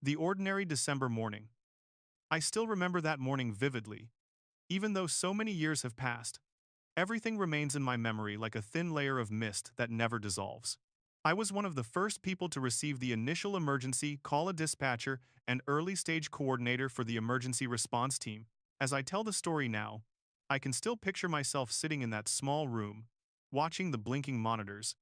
The ordinary December morning. I still remember that morning vividly. Even though so many years have passed, everything remains in my memory like a thin layer of mist that never dissolves. I was one of the first people to receive the initial emergency, call a dispatcher, and early stage coordinator for the emergency response team. As I tell the story now, I can still picture myself sitting in that small room, watching the blinking monitors,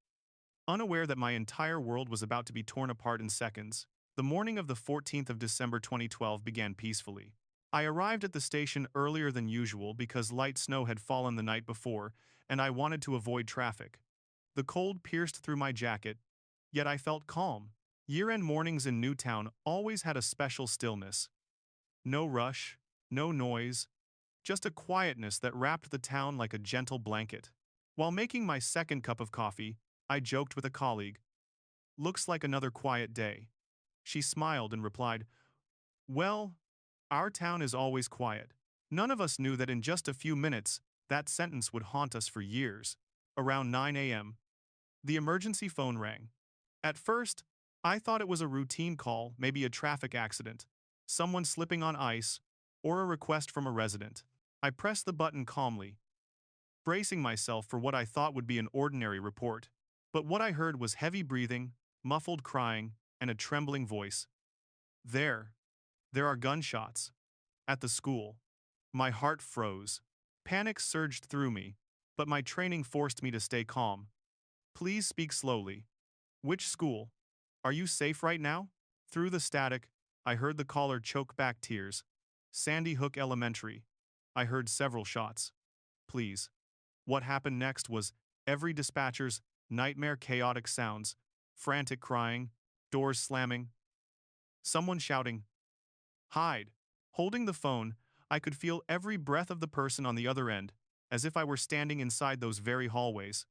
unaware that my entire world was about to be torn apart in seconds. The morning of the 14th of December 2012 began peacefully. I arrived at the station earlier than usual because light snow had fallen the night before, and I wanted to avoid traffic. The cold pierced through my jacket, yet I felt calm. Year-end mornings in Newtown always had a special stillness. No rush, no noise, just a quietness that wrapped the town like a gentle blanket. While making my second cup of coffee, I joked with a colleague. "Looks like another quiet day." She smiled and replied, "Well, our town is always quiet." None of us knew that in just a few minutes, that sentence would haunt us for years. Around 9 a.m., the emergency phone rang. At first, I thought it was a routine call, maybe a traffic accident, someone slipping on ice, or a request from a resident. I pressed the button calmly, bracing myself for what I thought would be an ordinary report. But what I heard was heavy breathing, muffled crying, and a trembling voice. There are gunshots. At the school. My heart froze. Panic surged through me, but my training forced me to stay calm. "Please speak slowly. Which school? Are you safe right now?" Through the static, I heard the caller choke back tears. "Sandy Hook Elementary." I heard several shots. "Please." What happened next was every dispatcher's nightmare chaotic sounds, frantic crying, doors slamming, someone shouting, "Hide." Holding the phone, I could feel every breath of the person on the other end, as if I were standing inside those very hallways.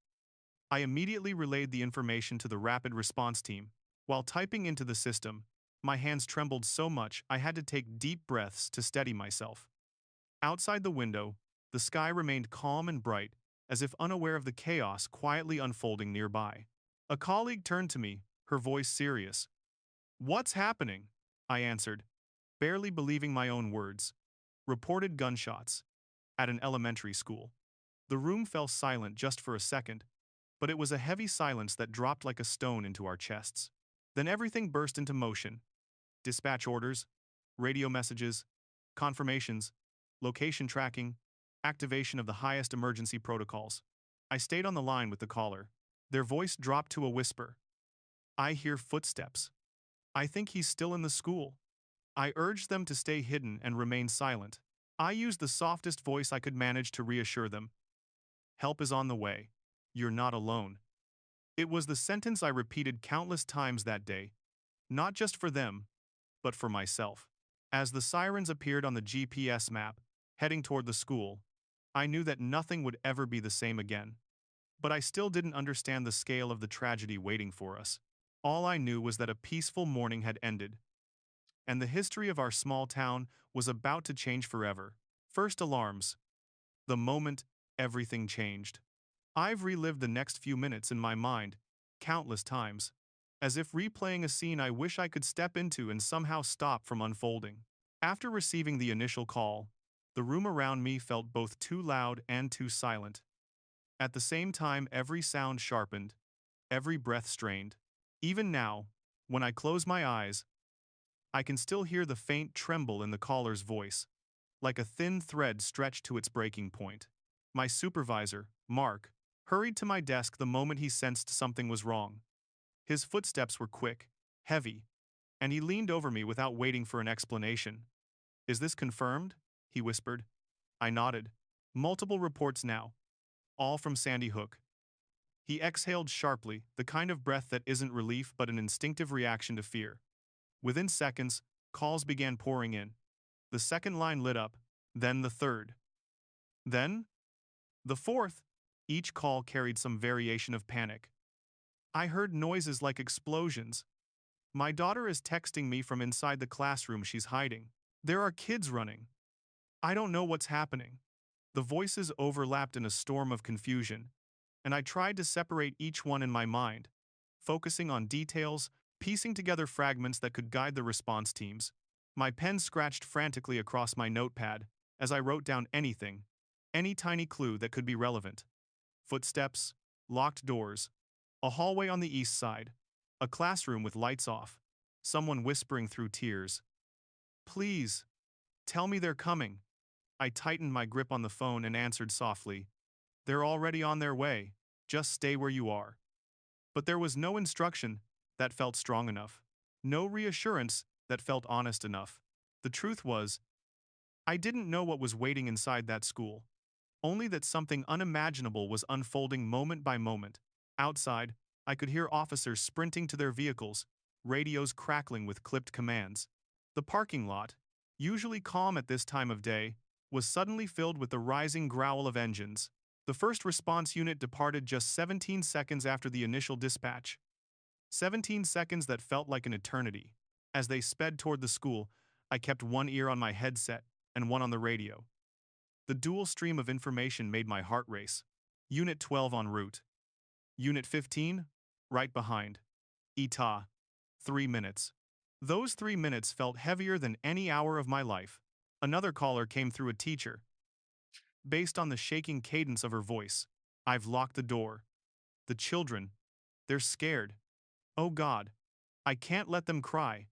I immediately relayed the information to the rapid response team. While typing into the system, my hands trembled so much I had to take deep breaths to steady myself. Outside the window, the sky remained calm and bright, as if unaware of the chaos quietly unfolding nearby. A colleague turned to me, her voice serious. "What's happening?" I answered, barely believing my own words. "Reported gunshots." At an elementary school. The room fell silent just for a second, but it was a heavy silence that dropped like a stone into our chests. Then everything burst into motion. Dispatch orders, radio messages, confirmations, location tracking, activation of the highest emergency protocols. I stayed on the line with the caller. Their voice dropped to a whisper. "I hear footsteps. I think he's still in the school." I urged them to stay hidden and remain silent. I used the softest voice I could manage to reassure them. "Help is on the way. You're not alone." It was the sentence I repeated countless times that day, not just for them, but for myself. As the sirens appeared on the GPS map, heading toward the school, I knew that nothing would ever be the same again. But I still didn't understand the scale of the tragedy waiting for us. All I knew was that a peaceful morning had ended, and the history of our small town was about to change forever. First alarms. The moment everything changed. I've relived the next few minutes in my mind, countless times, as if replaying a scene I wish I could step into and somehow stop from unfolding. After receiving the initial call, the room around me felt both too loud and too silent. At the same time, every sound sharpened, every breath strained. Even now, when I close my eyes, I can still hear the faint tremble in the caller's voice, like a thin thread stretched to its breaking point. My supervisor, Mark, hurried to my desk the moment he sensed something was wrong. His footsteps were quick, heavy, and he leaned over me without waiting for an explanation. "Is this confirmed?" he whispered. I nodded. "Multiple reports now. All from Sandy Hook." He exhaled sharply, the kind of breath that isn't relief but an instinctive reaction to fear. Within seconds, calls began pouring in. The second line lit up, then the third. Then the fourth. Each call carried some variation of panic. I heard noises like explosions. "My daughter is texting me from inside the classroom she's hiding. There are kids running. I don't know what's happening." The voices overlapped in a storm of confusion, and I tried to separate each one in my mind, focusing on details piecing together fragments that could guide the response teams. My pen scratched frantically across my notepad as I wrote down anything, any tiny clue that could be relevant. Footsteps, locked doors, a hallway on the east side, a classroom with lights off, someone whispering through tears. Please, tell me they're coming. I tightened my grip on the phone and answered softly, they're already on their way, just stay where you are. But there was no instruction that felt strong enough, no reassurance that felt honest enough. The truth was, I didn't know what was waiting inside that school, only that something unimaginable was unfolding moment by moment. Outside, I could hear officers sprinting to their vehicles, radios crackling with clipped commands. The parking lot, usually calm at this time of day, was suddenly filled with the rising growl of engines. The first response unit departed just 17 seconds after the initial dispatch. 17 seconds that felt like an eternity. As they sped toward the school, I kept one ear on my headset and one on the radio. The dual stream of information made my heart race. Unit 12 en route. Unit 15, right behind. Eta. 3 minutes. Those 3 minutes felt heavier than any hour of my life. Another caller came through a teacher. Based on the shaking cadence of her voice, I've locked the door. The children, they're scared. Oh God, I can't let them cry.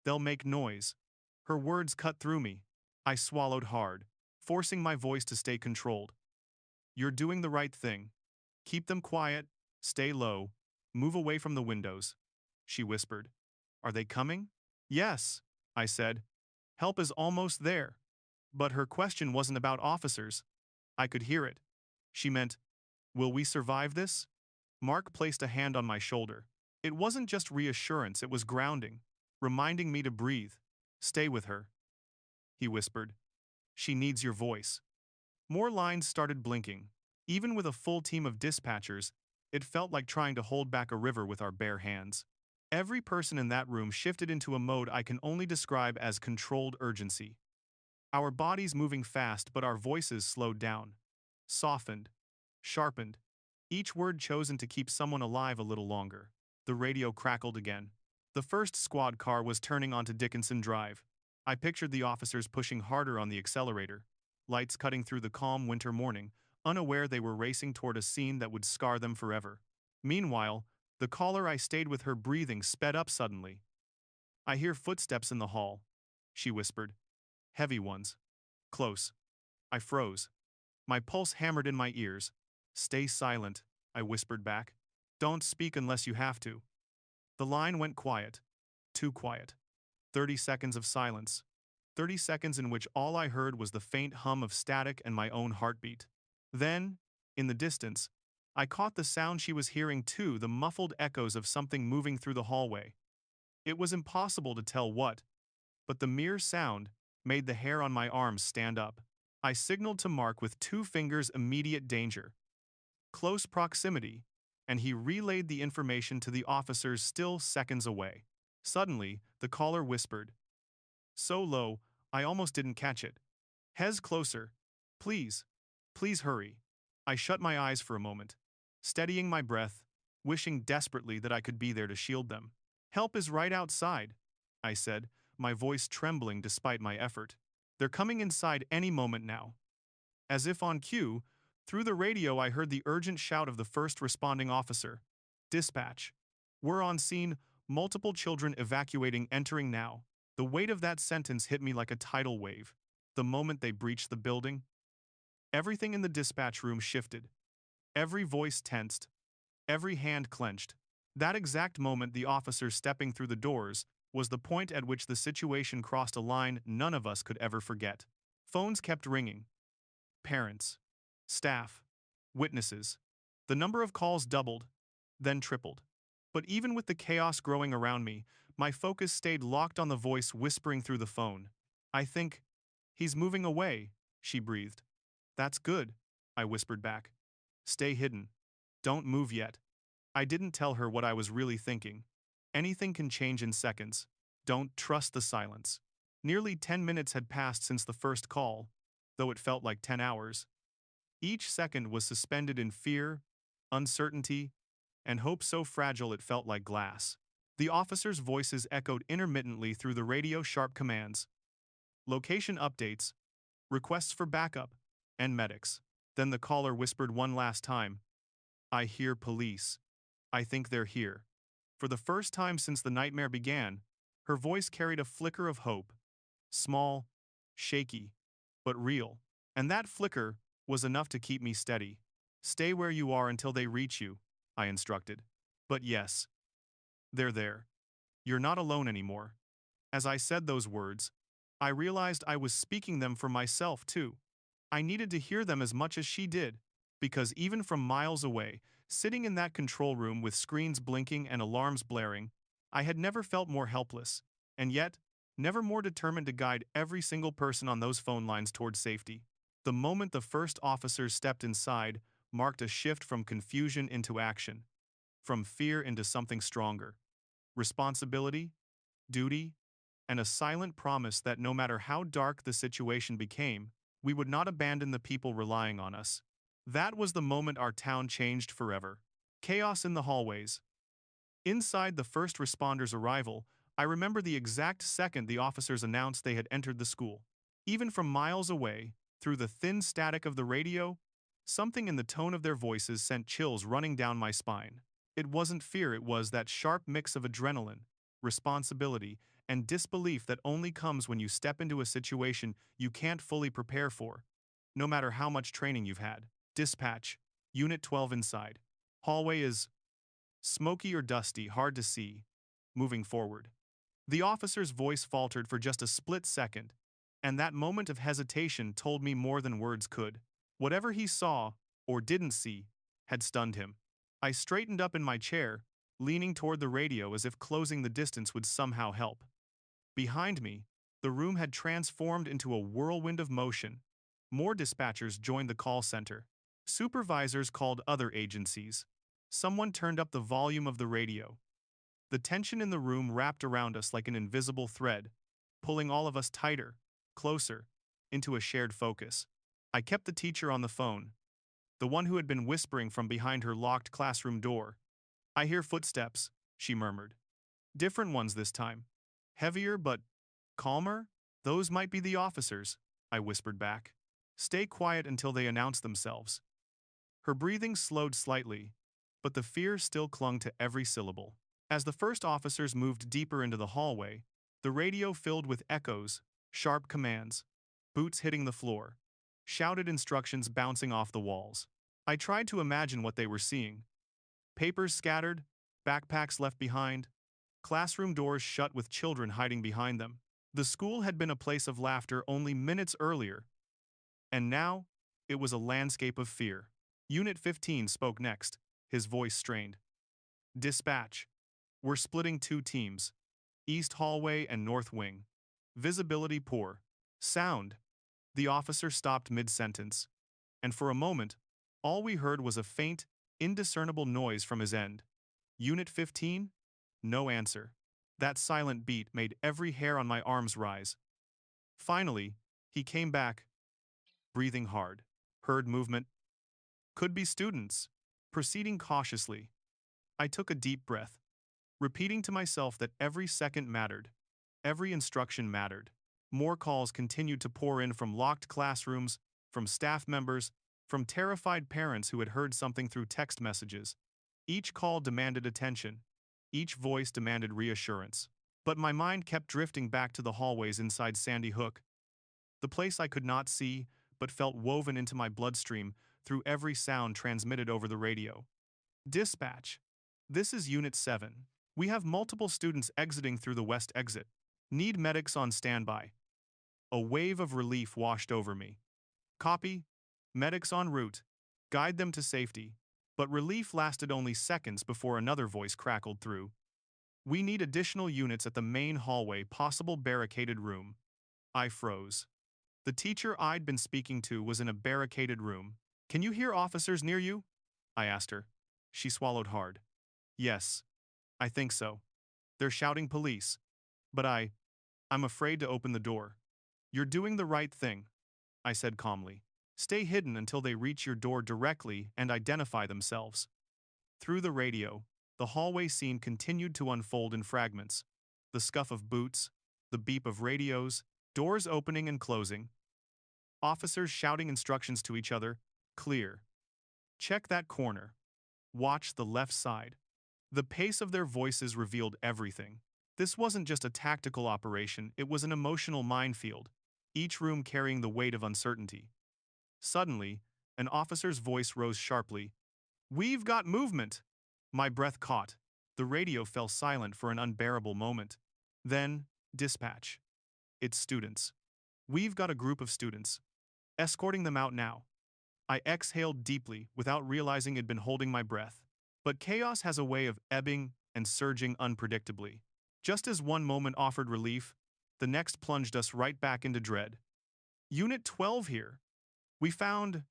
They'll make noise. Her words cut through me. I swallowed hard, forcing my voice to stay controlled. You're doing the right thing. Keep them quiet, stay low, move away from the windows, she whispered. Are they coming? Yes, I said. Help is almost there. But her question wasn't about officers. I could hear it. She meant, will we survive this? Mark placed a hand on my shoulder. It wasn't just reassurance, it was grounding, reminding me to breathe. Stay with her, he whispered. She needs your voice. More lines started blinking. Even with a full team of dispatchers, it felt like trying to hold back a river with our bare hands. Every person in that room shifted into a mode I can only describe as controlled urgency. Our bodies moving fast, but our voices slowed down, softened, sharpened, each word chosen to keep someone alive a little longer. The radio crackled again. The first squad car was turning onto Dickinson Drive. I pictured the officers pushing harder on the accelerator, lights cutting through the calm winter morning, unaware they were racing toward a scene that would scar them forever. Meanwhile, the caller I stayed with, her breathing sped up suddenly. I hear footsteps in the hall, she whispered. Heavy ones. Close. I froze. My pulse hammered in my ears. Stay silent, I whispered back. Don't speak unless you have to. The line went quiet. Too quiet. 30 seconds of silence. 30 seconds in which all I heard was the faint hum of static and my own heartbeat. Then, in the distance, I caught the sound she was hearing too, the muffled echoes of something moving through the hallway. It was impossible to tell what, but the mere sound made the hair on my arms stand up. I signaled to Mark with 2 fingers, immediate danger. Close proximity, and he relayed the information to the officers still seconds away. Suddenly, the caller whispered. So low, I almost didn't catch it. Hez, closer. Please. Please hurry. I shut my eyes for a moment, steadying my breath, wishing desperately that I could be there to shield them. Help is right outside, I said, my voice trembling despite my effort. They're coming inside any moment now. As if on cue, through the radio I heard the urgent shout of the first responding officer. Dispatch. We're on scene, multiple children evacuating, entering now. The weight of that sentence hit me like a tidal wave. The moment they breached the building, everything in the dispatch room shifted. Every voice tensed. Every hand clenched. That exact moment, the officer stepping through the doors was the point at which the situation crossed a line none of us could ever forget. Phones kept ringing. Parents, staff, witnesses. The number of calls doubled, then tripled. But even with the chaos growing around me, my focus stayed locked on the voice whispering through the phone. I think, he's moving away, she breathed. That's good, I whispered back. Stay hidden. Don't move yet. I didn't tell her what I was really thinking. Anything can change in seconds. Don't trust the silence. Nearly 10 minutes had passed since the first call, though it felt like 10 hours. Each second was suspended in fear, uncertainty, and hope so fragile it felt like glass. The officers' voices echoed intermittently through the radio sharp commands, location updates, requests for backup, and medics. Then the caller whispered one last time, I hear police. I think they're here. For the first time since the nightmare began, her voice carried a flicker of hope. Small, shaky, but real. And that flicker was enough to keep me steady. Stay where you are until they reach you, I instructed. But yes, they're there. You're not alone anymore. As I said those words, I realized I was speaking them for myself too. I needed to hear them as much as she did, because even from miles away, sitting in that control room with screens blinking and alarms blaring, I had never felt more helpless, and yet, never more determined to guide every single person on those phone lines toward safety. The moment the first officers stepped inside marked a shift from confusion into action, from fear into something stronger. Responsibility, duty, and a silent promise that no matter how dark the situation became, we would not abandon the people relying on us. That was the moment our town changed forever. Chaos in the hallways. Inside the first responders' arrival, I remember the exact second the officers announced they had entered the school. Even from miles away, through the thin static of the radio, something in the tone of their voices sent chills running down my spine. It wasn't fear, it was that sharp mix of adrenaline, responsibility, and disbelief that only comes when you step into a situation you can't fully prepare for, no matter how much training you've had. Dispatch, Unit 12 inside. Hallway is smoky or dusty, hard to see. Moving forward. The officer's voice faltered for just a split second, and that moment of hesitation told me more than words could. Whatever he saw, or didn't see, had stunned him. I straightened up in my chair, leaning toward the radio as if closing the distance would somehow help. Behind me, the room had transformed into a whirlwind of motion. More dispatchers joined the call center. Supervisors called other agencies. Someone turned up the volume of the radio. The tension in the room wrapped around us like an invisible thread, pulling all of us tighter, closer, into a shared focus. I kept the teacher on the phone, the one who had been whispering from behind her locked classroom door. I hear footsteps, she murmured. Different ones this time. Heavier but calmer? Those might be the officers, I whispered back. Stay quiet until they announce themselves. Her breathing slowed slightly, but the fear still clung to every syllable. As the first officers moved deeper into the hallway, the radio filled with echoes, sharp commands, boots hitting the floor, shouted instructions bouncing off the walls. I tried to imagine what they were seeing. Papers scattered, backpacks left behind, classroom doors shut with children hiding behind them. The school had been a place of laughter only minutes earlier, and now it was a landscape of fear. Unit 15 spoke next, his voice strained. Dispatch. We're splitting two teams, East Hallway and North Wing. Visibility poor. Sound. The officer stopped mid-sentence, and for a moment, all we heard was a faint, indiscernible noise from his end. Unit 15? No answer. That silent beat made every hair on my arms rise. Finally, he came back, breathing hard. Heard movement. Could be students. Proceeding cautiously. I took a deep breath, repeating to myself that every second mattered. Every instruction mattered. More calls continued to pour in from locked classrooms, from staff members, from terrified parents who had heard something through text messages. Each call demanded attention. Each voice demanded reassurance. But my mind kept drifting back to the hallways inside Sandy Hook, the place I could not see but felt woven into my bloodstream through every sound transmitted over the radio. Dispatch. This is Unit 7. We have multiple students exiting through the west exit. Need medics on standby. A wave of relief washed over me. Copy. Medics en route. Guide them to safety. But relief lasted only seconds before another voice crackled through. We need additional units at the main hallway, possible barricaded room. I froze. The teacher I'd been speaking to was in a barricaded room. Can you hear officers near you? I asked her. She swallowed hard. Yes, I think so. They're shouting police. But I'm afraid to open the door. You're doing the right thing, I said calmly. Stay hidden until they reach your door directly and identify themselves. Through the radio, The hallway scene continued to unfold in fragments. The scuff of boots, the beep of radios, doors opening and closing, officers shouting instructions to each other, clear. Check that corner. Watch the left side. The pace of their voices revealed everything. This wasn't just a tactical operation, it was an emotional minefield, each room carrying the weight of uncertainty. Suddenly, an officer's voice rose sharply. "We've got movement!" My breath caught. The radio fell silent for an unbearable moment. Then, dispatch. It's students. "We've got a group of students. Escorting them out now." I exhaled deeply without realizing I'd been holding my breath. But chaos has a way of ebbing and surging unpredictably. Just as one moment offered relief, the next plunged us right back into dread. "Unit 12 here. We found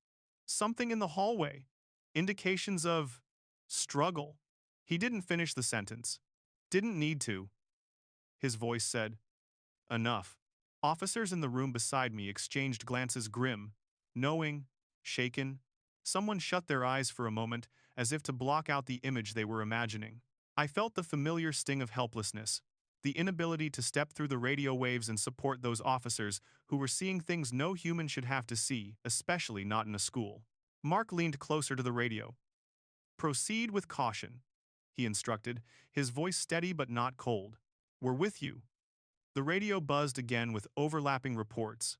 something in the hallway. Indications of struggle." He didn't finish the sentence. Didn't need to. His voice said, "Enough." Officers in the room beside me exchanged glances, grim, knowing, shaken. Someone shut their eyes for a moment, as if to block out the image they were imagining. I felt the familiar sting of helplessness, the inability to step through the radio waves and support those officers who were seeing things no human should have to see, especially not in a school. Mark leaned closer to the radio. "Proceed with caution," he instructed, his voice steady but not cold. "We're with you." The radio buzzed again with overlapping reports.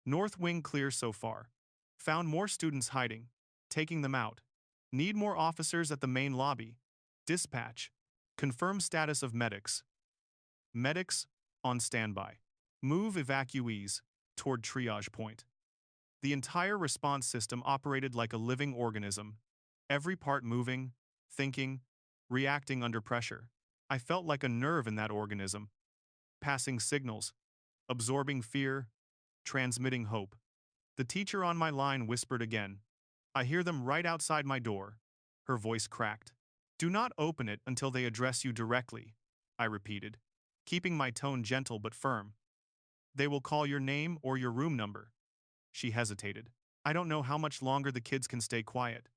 "North wing clear so far. Found more students hiding. Taking them out. Need more officers at the main lobby. Dispatch. Confirm status of medics. Medics on standby. Move evacuees toward triage point." The entire response system operated like a living organism, every part moving, thinking, reacting under pressure. I felt like a nerve in that organism, passing signals, absorbing fear, transmitting hope. The teacher on my line whispered again. "I hear them right outside my door." Her voice cracked. "Do not open it until they address you directly," I repeated, keeping my tone gentle but firm. "They will call your name or your room number." She hesitated. "I don't know how much longer the kids can stay quiet."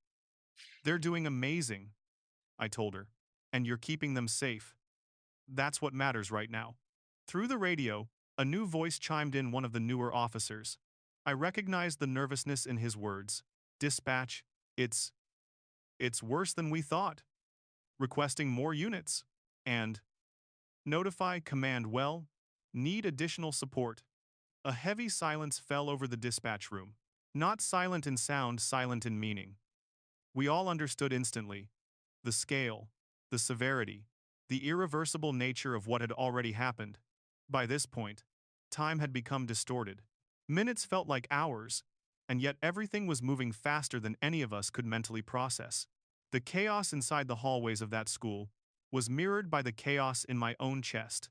"They're doing amazing," I told her. "And you're keeping them safe. That's what matters right now." Through the radio, a new voice chimed in, one of the newer officers. I recognized the nervousness in his words. "Dispatch, it's worse than we thought. Requesting more units." And, "Notify command well, need additional support." A heavy silence fell over the dispatch room. Not silent in sound, silent in meaning. We all understood instantly. The scale, the severity, the irreversible nature of what had already happened. By this point, time had become distorted. Minutes felt like hours, and yet everything was moving faster than any of us could mentally process. The chaos inside the hallways of that school was mirrored by the chaos in my own chest.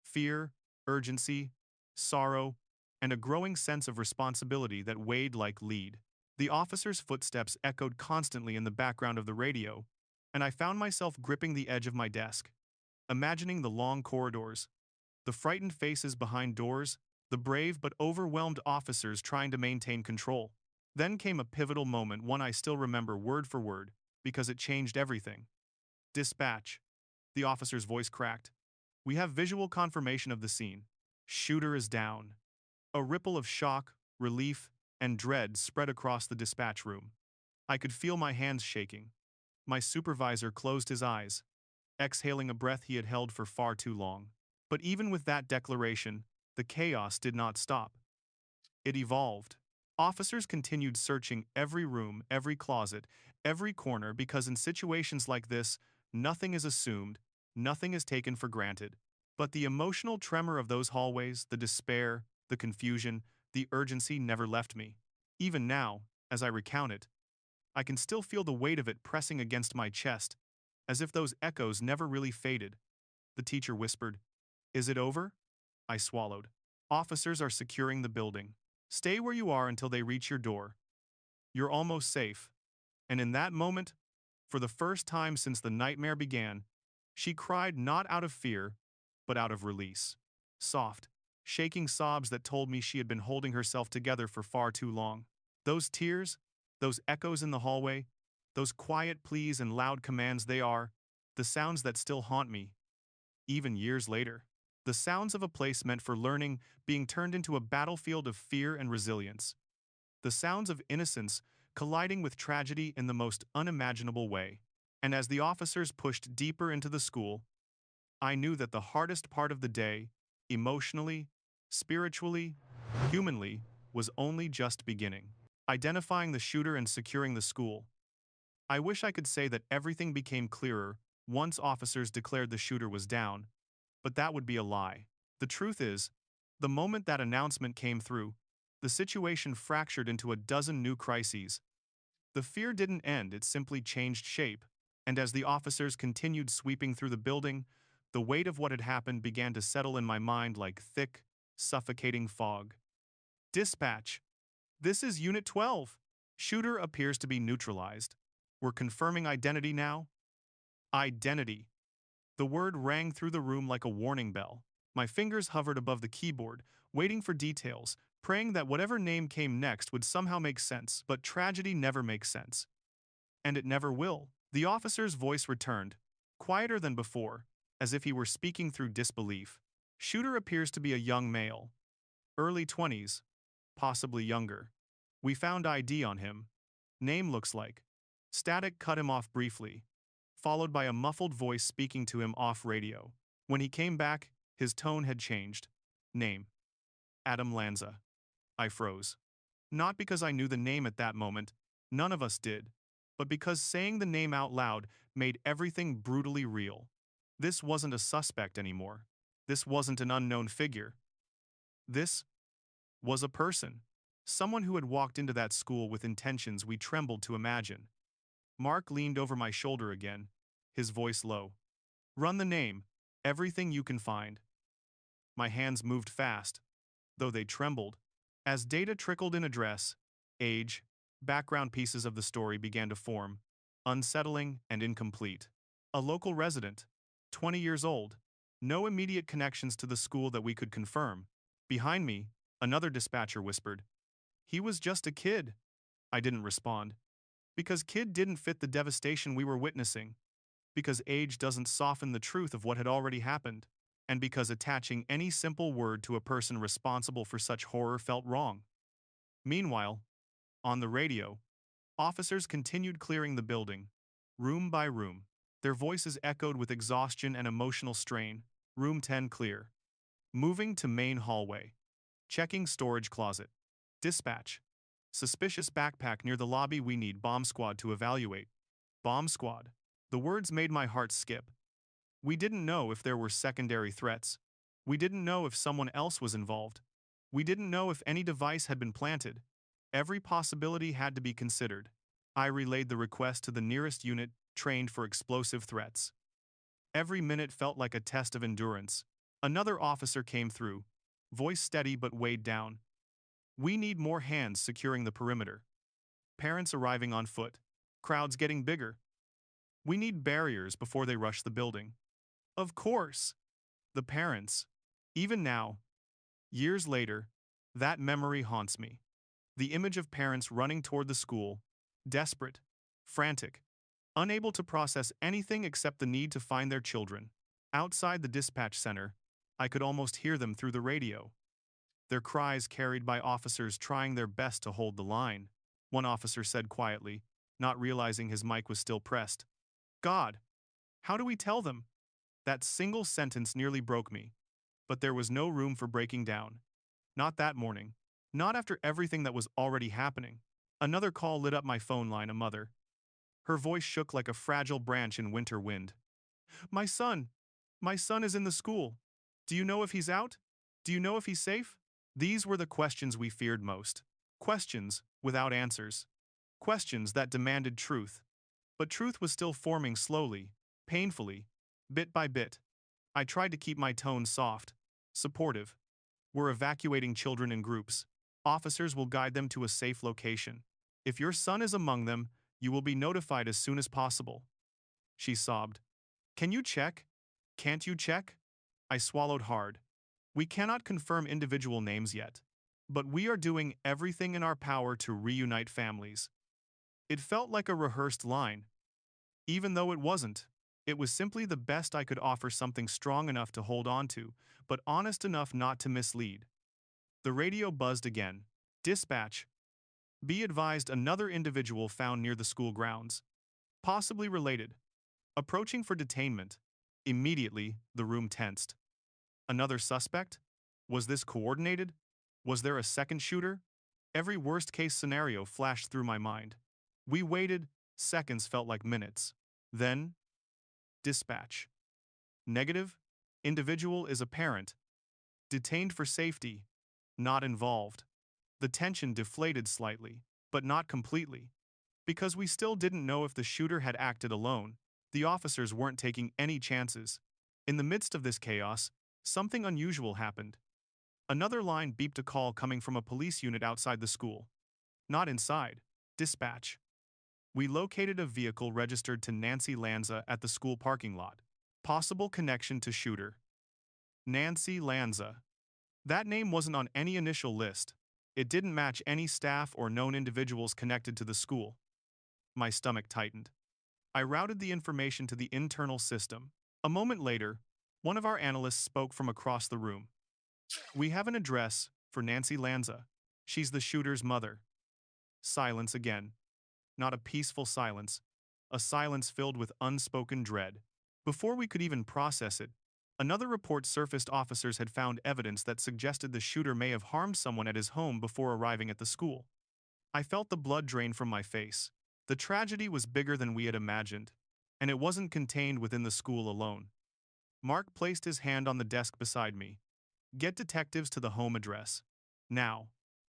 Fear, urgency, sorrow, and a growing sense of responsibility that weighed like lead. The officer's footsteps echoed constantly in the background of the radio, and I found myself gripping the edge of my desk, imagining the long corridors, the frightened faces behind doors, the brave but overwhelmed officers trying to maintain control. Then came a pivotal moment, one I still remember word for word, because it changed everything. "Dispatch." The officer's voice cracked. "We have visual confirmation of the scene. Shooter is down." A ripple of shock, relief, and dread spread across the dispatch room. I could feel my hands shaking. My supervisor closed his eyes, exhaling a breath he had held for far too long. But even with that declaration, the chaos did not stop. It evolved. Officers continued searching every room, every closet, every corner, because in situations like this, nothing is assumed, nothing is taken for granted. But the emotional tremor of those hallways, the despair, the confusion, the urgency never left me. Even now, as I recount it, I can still feel the weight of it pressing against my chest, as if those echoes never really faded. The teacher whispered, "Is it over?" I swallowed. "Officers are securing the building. Stay where you are until they reach your door. You're almost safe." And in that moment, for the first time since the nightmare began, she cried not out of fear, but out of release. Soft, shaking sobs that told me she had been holding herself together for far too long. Those tears, those echoes in the hallway, those quiet pleas and loud commands, they are The sounds that still haunt me, even years later. The sounds of a place meant for learning being turned into a battlefield of fear and resilience. The sounds of innocence colliding with tragedy in the most unimaginable way. And as the officers pushed deeper into the school, I knew that the hardest part of the day, emotionally, spiritually, humanly, was only just beginning. Identifying the shooter and securing the school. I wish I could say that everything became clearer once officers declared the shooter was down, but that would be a lie. The truth is, the moment that announcement came through, the situation fractured into a dozen new crises. The fear didn't end, it simply changed shape, and as the officers continued sweeping through the building, the weight of what had happened began to settle in my mind like thick, suffocating fog. Dispatch. This is Unit 12. Shooter appears to be neutralized. We're confirming identity now? Identity. The word rang through the room like a warning bell. My fingers hovered above the keyboard, waiting for details, praying that whatever name came next would somehow make sense, but tragedy never makes sense. And it never will. The officer's voice returned, quieter than before, as if he were speaking through disbelief. Shooter appears to be a young male. Early 20s, possibly younger. We found ID on him. Name looks like. Static cut him off briefly, followed by a muffled voice speaking to him off radio. When he came back, his tone had changed. Name. Adam Lanza. I froze. Not because I knew the name at that moment, none of us did, but because saying the name out loud made everything brutally real. This wasn't a suspect anymore. This wasn't an unknown figure. This was a person. Someone who had walked into that school with intentions we trembled to imagine. Mark leaned over my shoulder again, his voice low. Run the name, everything you can find. My hands moved fast, though they trembled. As data trickled in address, age, background pieces of the story began to form, unsettling and incomplete. A local resident, 20 years old, no immediate connections to the school that we could confirm. Behind me, another dispatcher whispered, "He was just a kid." I didn't respond. Because kid didn't fit the devastation we were witnessing. Because age doesn't soften the truth of what had already happened. And because attaching any simple word to a person responsible for such horror felt wrong. Meanwhile, on the radio, officers continued clearing the building, room by room. Their voices echoed with exhaustion and emotional strain. Room 10 clear. Moving to main hallway. Checking storage closet. Dispatch. Suspicious backpack near the lobby, we need bomb squad to evaluate. Bomb squad. The words made my heart skip. We didn't know if there were secondary threats. We didn't know if someone else was involved. We didn't know if any device had been planted. Every possibility had to be considered. I relayed the request to the nearest unit trained for explosive threats. Every minute felt like a test of endurance. Another officer came through, voice steady but weighed down. We need more hands securing the perimeter. Parents arriving on foot. Crowds getting bigger. We need barriers before they rush the building. Of course. The parents. Even now, years later, that memory haunts me. The image of parents running toward the school, desperate, frantic, unable to process anything except the need to find their children. Outside the dispatch center, I could almost hear them through the radio. Their cries carried by officers trying their best to hold the line. One officer said quietly, not realizing his mic was still pressed, "God, how do we tell them?" That single sentence nearly broke me. But there was no room for breaking down. Not that morning. Not after everything that was already happening. Another call lit up my phone line, a mother. Her voice shook like a fragile branch in winter wind. My son is in the school. Do you know if he's out? Do you know if he's safe?" These were the questions we feared most. Questions without answers. Questions that demanded truth. But truth was still forming slowly, painfully, bit by bit. I tried to keep my tone soft, supportive. We're evacuating children in groups. Officers will guide them to a safe location. If your son is among them, you will be notified as soon as possible. She sobbed. Can you check? Can't you check? I swallowed hard. We cannot confirm individual names yet, but we are doing everything in our power to reunite families. It felt like a rehearsed line. Even though it wasn't, It was simply the best I could offer, something strong enough to hold on to, but honest enough not to mislead. The radio buzzed again. Dispatch. Be advised, another individual found near the school grounds. Possibly related. Approaching for detainment. Immediately, the room tensed. Another suspect? Was this coordinated? Was there a second shooter? Every worst-case scenario flashed through my mind. We waited. Seconds felt like minutes. Then, dispatch. Negative. Individual is apparent. Detained for safety. Not involved. The tension deflated slightly, but not completely. Because we still didn't know if the shooter had acted alone, the officers weren't taking any chances. In the midst of this chaos, something unusual happened. Another line beeped, a call coming from a police unit outside the school. Not inside. Dispatch. We located a vehicle registered to Nancy Lanza at the school parking lot. Possible connection to shooter. Nancy Lanza. That name wasn't on any initial list. It didn't match any staff or known individuals connected to the school. My stomach tightened. I routed the information to the internal system. A moment later, one of our analysts spoke from across the room. We have an address for Nancy Lanza. She's the shooter's mother. Silence again. Not a peaceful silence. A silence filled with unspoken dread. Before we could even process it, another report surfaced. Officers had found evidence that suggested the shooter may have harmed someone at his home before arriving at the school. I felt the blood drain from my face. The tragedy was bigger than we had imagined, and it wasn't contained within the school alone. Mark placed his hand on the desk beside me. Get detectives to the home address. Now.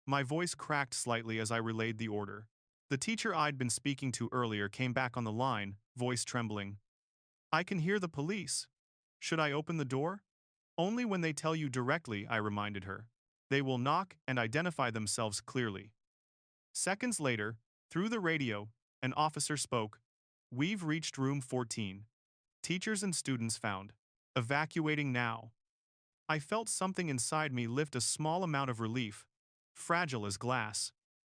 My voice cracked slightly as I relayed the order. The teacher I'd been speaking to earlier came back on the line, voice trembling. I can hear the police. Should I open the door? Only when they tell you directly, I reminded her. They will knock and identify themselves clearly. Seconds later, through the radio, an officer spoke. We've reached room 14. Teachers and students found. Evacuating now. I felt something inside me lift, a small amount of relief. Fragile as glass.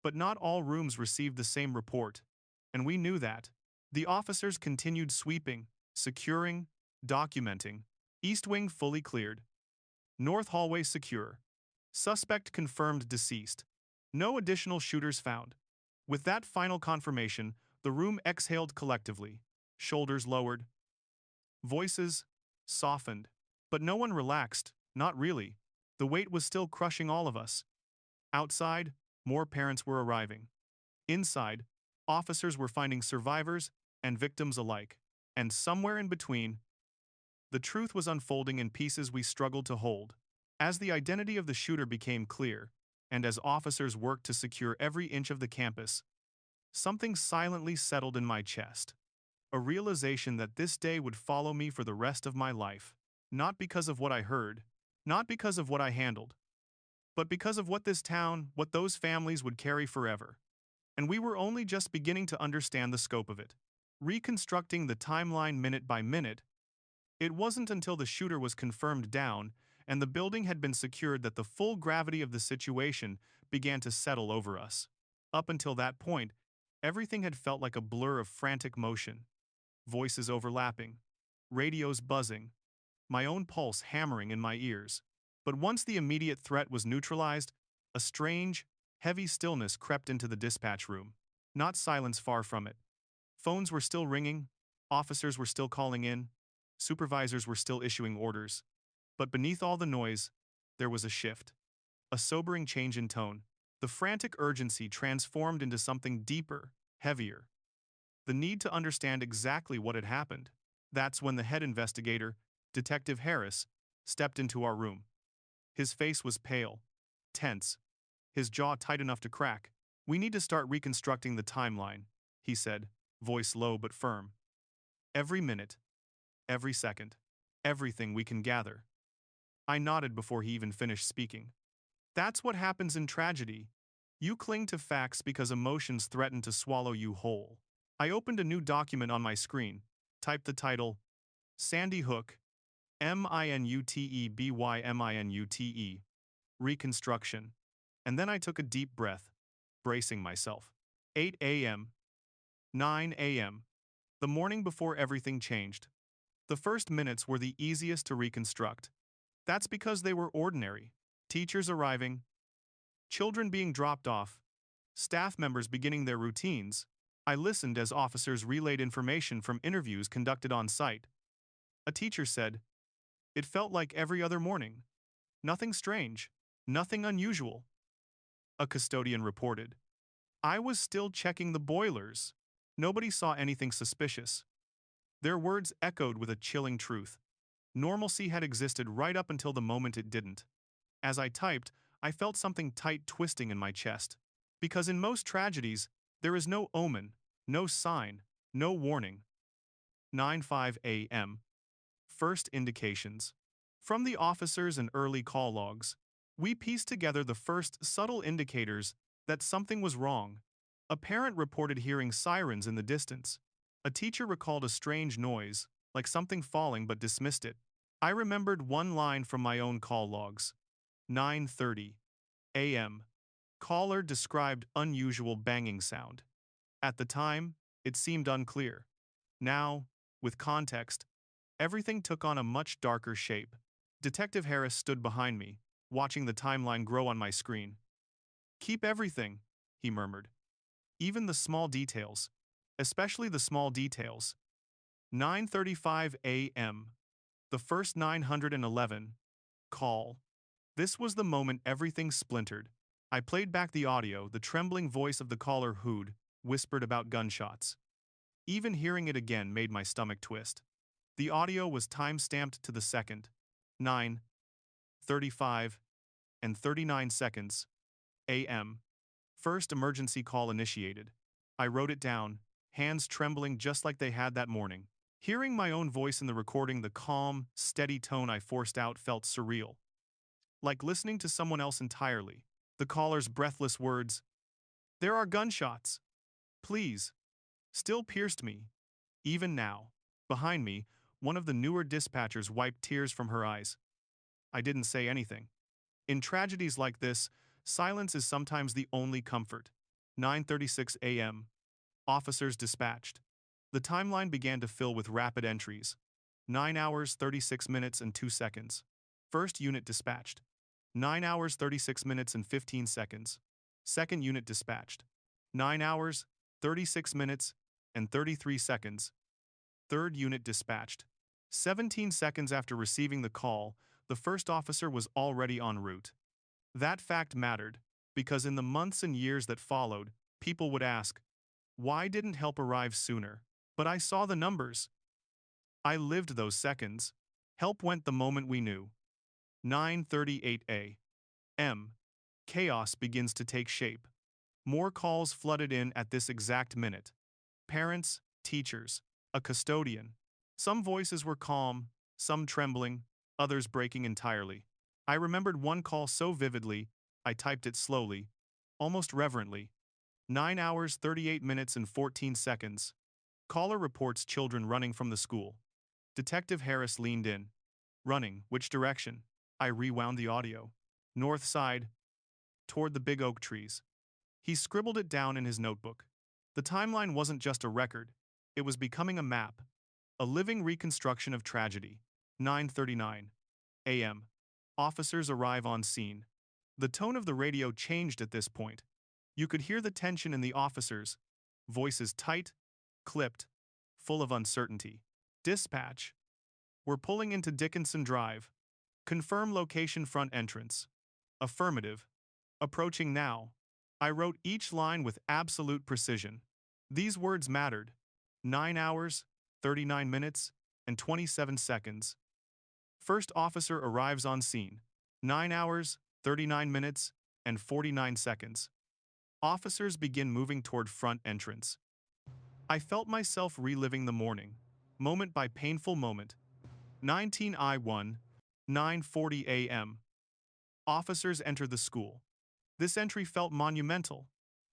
But not all rooms received the same report. And we knew that. The officers continued sweeping, securing, documenting. East wing fully cleared. North hallway secure. Suspect confirmed deceased. No additional shooters found. With that final confirmation, the room exhaled collectively. Shoulders lowered. Voices softened. But no one relaxed, not really. The weight was still crushing all of us. Outside, more parents were arriving. Inside, officers were finding survivors and victims alike. And somewhere in between, the truth was unfolding in pieces we struggled to hold. As the identity of the shooter became clear, and as officers worked to secure every inch of the campus, something silently settled in my chest. A realization that this day would follow me for the rest of my life. Not because of what I heard, not because of what I handled, but because of what this town, what those families would carry forever. And we were only just beginning to understand the scope of it. Reconstructing the timeline minute by minute, it wasn't until the shooter was confirmed down and the building had been secured that the full gravity of the situation began to settle over us. Up until that point, everything had felt like a blur of frantic motion. Voices overlapping, radios buzzing, my own pulse hammering in my ears. But once the immediate threat was neutralized, a strange, heavy stillness crept into the dispatch room. Not silence, far from it. Phones were still ringing, officers were still calling in, supervisors were still issuing orders. But beneath all the noise, there was a shift. A sobering change in tone. The frantic urgency transformed into something deeper, heavier. The need to understand exactly what had happened. That's when the head investigator, Detective Harris, stepped into our room. His face was pale, tense, his jaw tight enough to crack. We need to start reconstructing the timeline, he said, voice low but firm. Every minute, every second, everything we can gather. I nodded before he even finished speaking. That's what happens in tragedy. You cling to facts because emotions threaten to swallow you whole. I opened a new document on my screen, typed the title, Sandy Hook, Minutebymminute, Reconstruction. And then I took a deep breath, bracing myself. 8 a.m. 9 a.m. The morning before everything changed. The first minutes were the easiest to reconstruct. That's because they were ordinary. Teachers arriving, children being dropped off, staff members beginning their routines. I listened as officers relayed information from interviews conducted on site. A teacher said, "It felt like every other morning. Nothing strange, nothing unusual." A custodian reported, "I was still checking the boilers. Nobody saw anything suspicious." Their words echoed with a chilling truth. Normalcy had existed right up until the moment it didn't. As I typed, I felt something tight twisting in my chest. Because in most tragedies, there is no omen, no sign, no warning. 9:05 a.m. First indications. From the officers and early call logs, we pieced together the first subtle indicators that something was wrong. A parent reported hearing sirens in the distance. A teacher recalled a strange noise, like something falling, but dismissed it. I remembered one line from my own call logs. 9:30 a.m. Caller described unusual banging sound. At the time, it seemed unclear. Now, with context, everything took on a much darker shape. Detective Harris stood behind me, watching the timeline grow on my screen. "Keep everything," he murmured. "Even the small details. Especially the small details." 9:35 a.m. The first 911 call. This was the moment everything splintered. I played back the audio, the trembling voice of the caller who'd whispered about gunshots. Even hearing it again made my stomach twist. The audio was time-stamped to the second. 9:35 and 39 seconds a.m. First emergency call initiated. I wrote it down, hands trembling just like they had that morning. Hearing my own voice in the recording, the calm, steady tone I forced out felt surreal. Like listening to someone else entirely. The caller's breathless words, "There are gunshots. Please," still pierced me. Even now. Behind me, one of the newer dispatchers wiped tears from her eyes. I didn't say anything. In tragedies like this, silence is sometimes the only comfort. 9:36 a.m. Officers dispatched. The timeline began to fill with rapid entries. 9 hours, 36 minutes and 2 seconds. First unit dispatched. 9 hours, 36 minutes and 15 seconds. Second unit dispatched. 9 hours, 36 minutes and 33 seconds. Third unit dispatched. 17 seconds after receiving the call, the first officer was already en route. That fact mattered, because in the months and years that followed, people would ask, why didn't help arrive sooner? But I saw the numbers. I lived those seconds. Help went the moment we knew. 9:38 a.m. Chaos begins to take shape. More calls flooded in at this exact minute. Parents, teachers, a custodian. Some voices were calm, some trembling, others breaking entirely. I remembered one call so vividly, I typed it slowly, almost reverently. 9 hours, 38 minutes and 14 seconds. Caller reports children running from the school. Detective Harris leaned in. Running, which direction? I rewound the audio. North side, toward the big oak trees. He scribbled it down in his notebook. The timeline wasn't just a record, it was becoming a map, a living reconstruction of tragedy. 9:39 a.m. Officers arrive on scene. The tone of the radio changed at this point. You could hear the tension in the officers, voices tight, clipped, full of uncertainty. Dispatch. We're pulling into Dickinson Drive. Confirm location front entrance. Affirmative. Approaching now. I wrote each line with absolute precision. These words mattered. 9 hours, 39 minutes, and 27 seconds. First officer arrives on scene. 9 hours, 39 minutes, and 49 seconds. Officers begin moving toward front entrance. I felt myself reliving the morning, moment by painful moment. 19I1, 9:40 a.m. Officers enter the school. This entry felt monumental,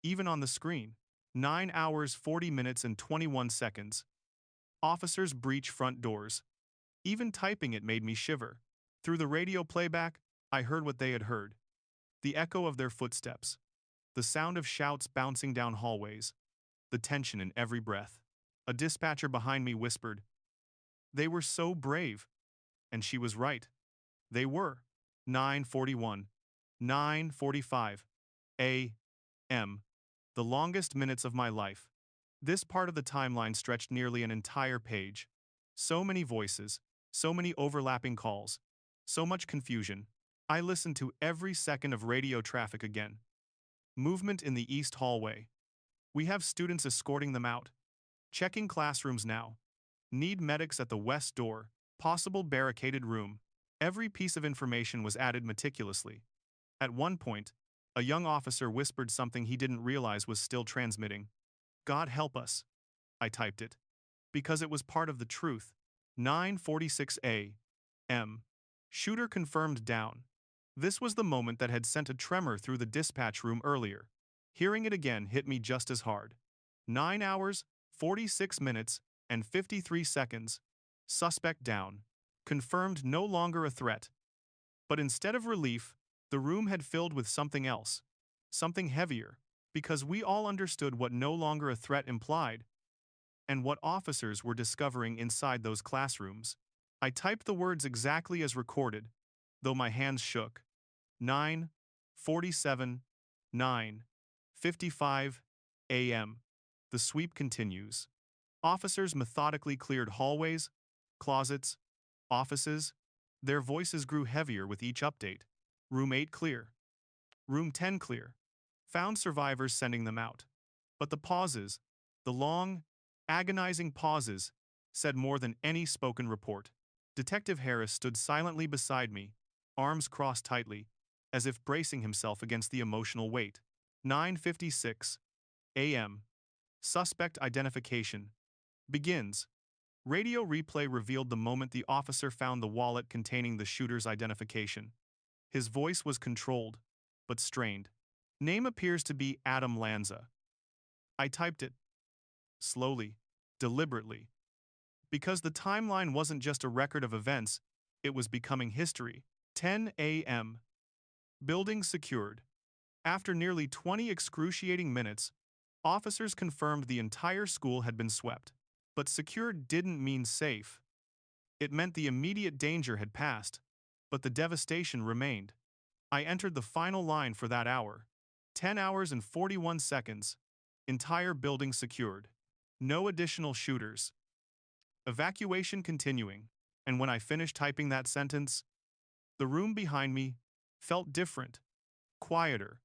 even on the screen. 9 hours, 40 minutes and 21 seconds. Officers breach front doors. Even typing it made me shiver. Through the radio playback, I heard what they had heard. The echo of their footsteps. The sound of shouts bouncing down hallways. The tension in every breath. A dispatcher behind me whispered, They were so brave. And she was right. They were. 9:41. 9:45. A.M. The longest minutes of my life. This part of the timeline stretched nearly an entire page. So many voices, so many overlapping calls, so much confusion. I listened to every second of radio traffic again. Movement in the east hallway. We have students escorting them out. Checking classrooms now. Need medics at the west door. Possible barricaded room. Every piece of information was added meticulously. At one point, a young officer whispered something he didn't realize was still transmitting. God help us. I typed it. Because it was part of the truth. 9:46 a.m. Shooter confirmed down. This was the moment that had sent a tremor through the dispatch room earlier. Hearing it again hit me just as hard. 9 hours, 46 minutes, and 53 seconds. Suspect down. Confirmed no longer a threat. But instead of relief, the room had filled with something else. Something heavier. Because we all understood what no longer a threat implied. And what officers were discovering inside those classrooms. I typed the words exactly as recorded, though my hands shook. 9:47, 9:55 a.m. The sweep continues. Officers methodically cleared hallways, closets, offices. Their voices grew heavier with each update. Room 8 clear. Room 10 clear. Found survivors sending them out. But the pauses, the long, agonizing pauses, said more than any spoken report. Detective Harris stood silently beside me, arms crossed tightly, as if bracing himself against the emotional weight. 9:56 a.m. Suspect identification begins. Radio replay revealed the moment the officer found the wallet containing the shooter's identification. His voice was controlled, but strained. Name appears to be Adam Lanza. I typed it. Slowly, deliberately. Because the timeline wasn't just a record of events, it was becoming history. 10 a.m. Building secured. After nearly 20 excruciating minutes, officers confirmed the entire school had been swept. But secured didn't mean safe. It meant the immediate danger had passed, but the devastation remained. I entered the final line for that hour. 10 hours and 41 seconds. Entire building secured. No additional shooters. Evacuation continuing. And when I finished typing that sentence, the room behind me felt different, quieter,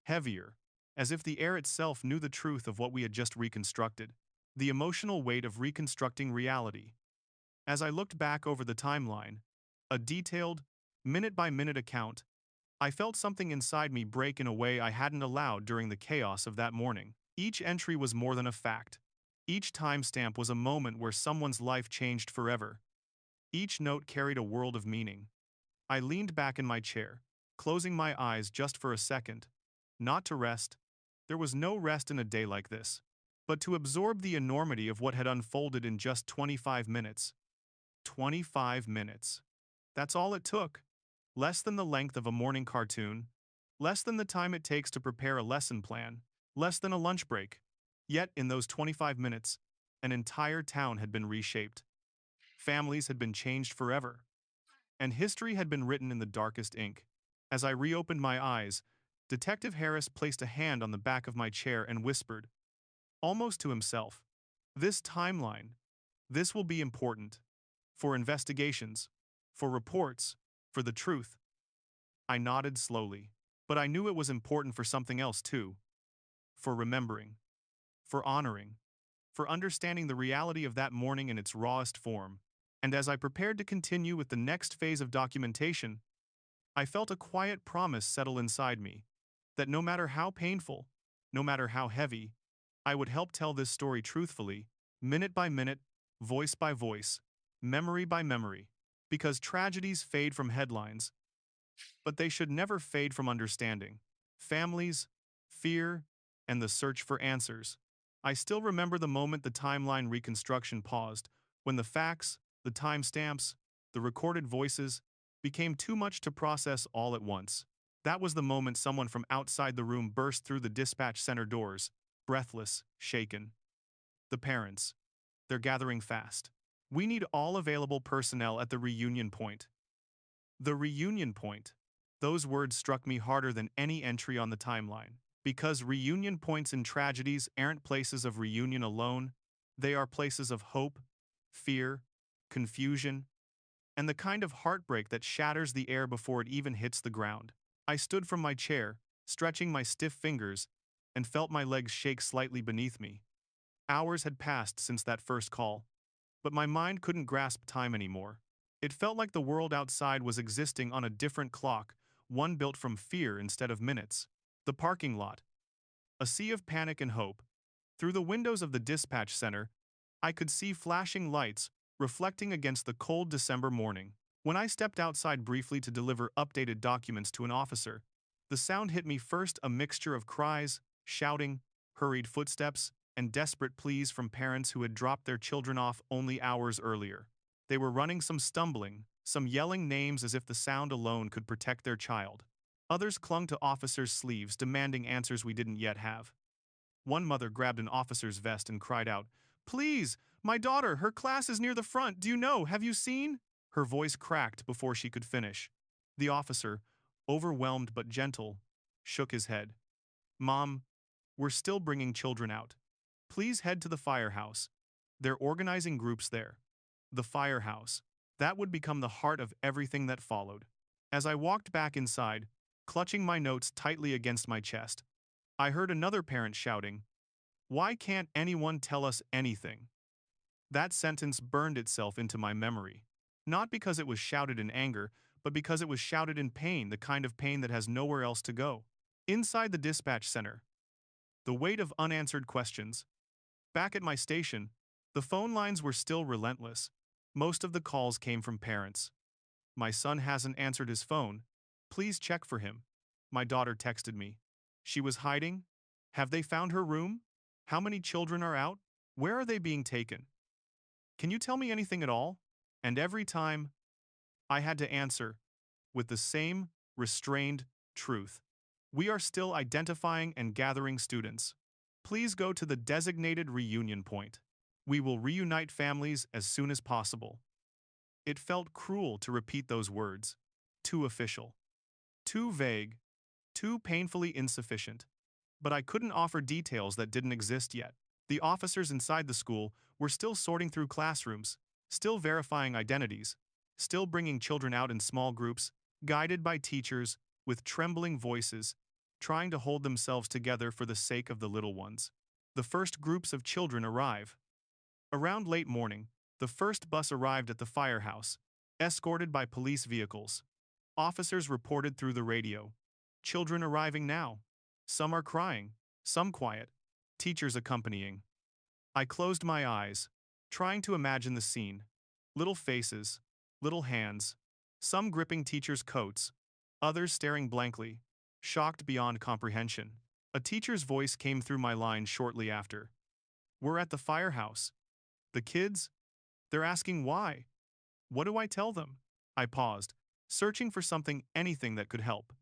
heavier, as if the air itself knew the truth of what we had just reconstructed. The emotional weight of reconstructing reality. As I looked back over the timeline, a detailed, minute-by-minute account, I felt something inside me break in a way I hadn't allowed during the chaos of that morning. Each entry was more than a fact. Each timestamp was a moment where someone's life changed forever. Each note carried a world of meaning. I leaned back in my chair, closing my eyes just for a second. Not to rest. There was no rest in a day like this. But to absorb the enormity of what had unfolded in just 25 minutes. 25 minutes. That's all it took. Less than the length of a morning cartoon. Less than the time it takes to prepare a lesson plan. Less than a lunch break. Yet, in those 25 minutes, an entire town had been reshaped. Families had been changed forever. And history had been written in the darkest ink. As I reopened my eyes, Detective Harris placed a hand on the back of my chair and whispered, almost to himself, "This timeline, this will be important. For investigations, for reports, for the truth." I nodded slowly, but I knew it was important for something else too. For remembering, for honoring, for understanding the reality of that morning in its rawest form. And as I prepared to continue with the next phase of documentation, I felt a quiet promise settle inside me, that no matter how painful, no matter how heavy, I would help tell this story truthfully, minute by minute, voice by voice, memory by memory, because tragedies fade from headlines, but they should never fade from understanding. Families, fear, and the search for answers. I still remember the moment the timeline reconstruction paused, when the facts, the timestamps, the recorded voices, became too much to process all at once. That was the moment someone from outside the room burst through the dispatch center doors, breathless, shaken. The parents. They're gathering fast. We need all available personnel at the reunion point. The reunion point. Those words struck me harder than any entry on the timeline. Because reunion points in tragedies aren't places of reunion alone, they are places of hope, fear, confusion, and the kind of heartbreak that shatters the air before it even hits the ground. I stood from my chair, stretching my stiff fingers, and felt my legs shake slightly beneath me. Hours had passed since that first call, but my mind couldn't grasp time anymore. It felt like the world outside was existing on a different clock, one built from fear instead of minutes. The parking lot. A sea of panic and hope. Through the windows of the dispatch center, I could see flashing lights, reflecting against the cold December morning. When I stepped outside briefly to deliver updated documents to an officer, the sound hit me first, a mixture of cries, shouting, hurried footsteps, and desperate pleas from parents who had dropped their children off only hours earlier. They were running, some stumbling, some yelling names as if the sound alone could protect their child. Others clung to officers' sleeves, demanding answers we didn't yet have. One mother grabbed an officer's vest and cried out, "Please, my daughter, her class is near the front. Do you know? Have you seen?" Her voice cracked before she could finish. The officer, overwhelmed but gentle, shook his head. "Mom, we're still bringing children out. Please head to the firehouse. They're organizing groups there." The firehouse. That would become the heart of everything that followed. As I walked back inside, clutching my notes tightly against my chest, I heard another parent shouting, "Why can't anyone tell us anything?" That sentence burned itself into my memory. Not because it was shouted in anger, but because it was shouted in pain, the kind of pain that has nowhere else to go. Inside the dispatch center, the weight of unanswered questions. Back at my station, the phone lines were still relentless. Most of the calls came from parents. "My son hasn't answered his phone. Please check for him." My daughter texted me. "She was hiding? Have they found her room? How many children are out? Where are they being taken? Can you tell me anything at all?" And every time, I had to answer with the same restrained truth. "We are still identifying and gathering students. Please go to the designated reunion point. We will reunite families as soon as possible." It felt cruel to repeat those words. Too official. Too vague. Too painfully insufficient. But I couldn't offer details that didn't exist yet. The officers inside the school were still sorting through classrooms, still verifying identities, still bringing children out in small groups, guided by teachers, with trembling voices, trying to hold themselves together for the sake of the little ones. The first groups of children arrive. Around late morning, the first bus arrived at the firehouse, escorted by police vehicles. Officers reported through the radio, "Children arriving now. Some are crying, some quiet, teachers accompanying." I closed my eyes, trying to imagine the scene. Little faces, little hands, some gripping teachers' coats, others staring blankly, shocked beyond comprehension. A teacher's voice came through my line shortly after. "We're at the firehouse. The kids? They're asking why. What do I tell them?" I paused, searching for something, anything that could help.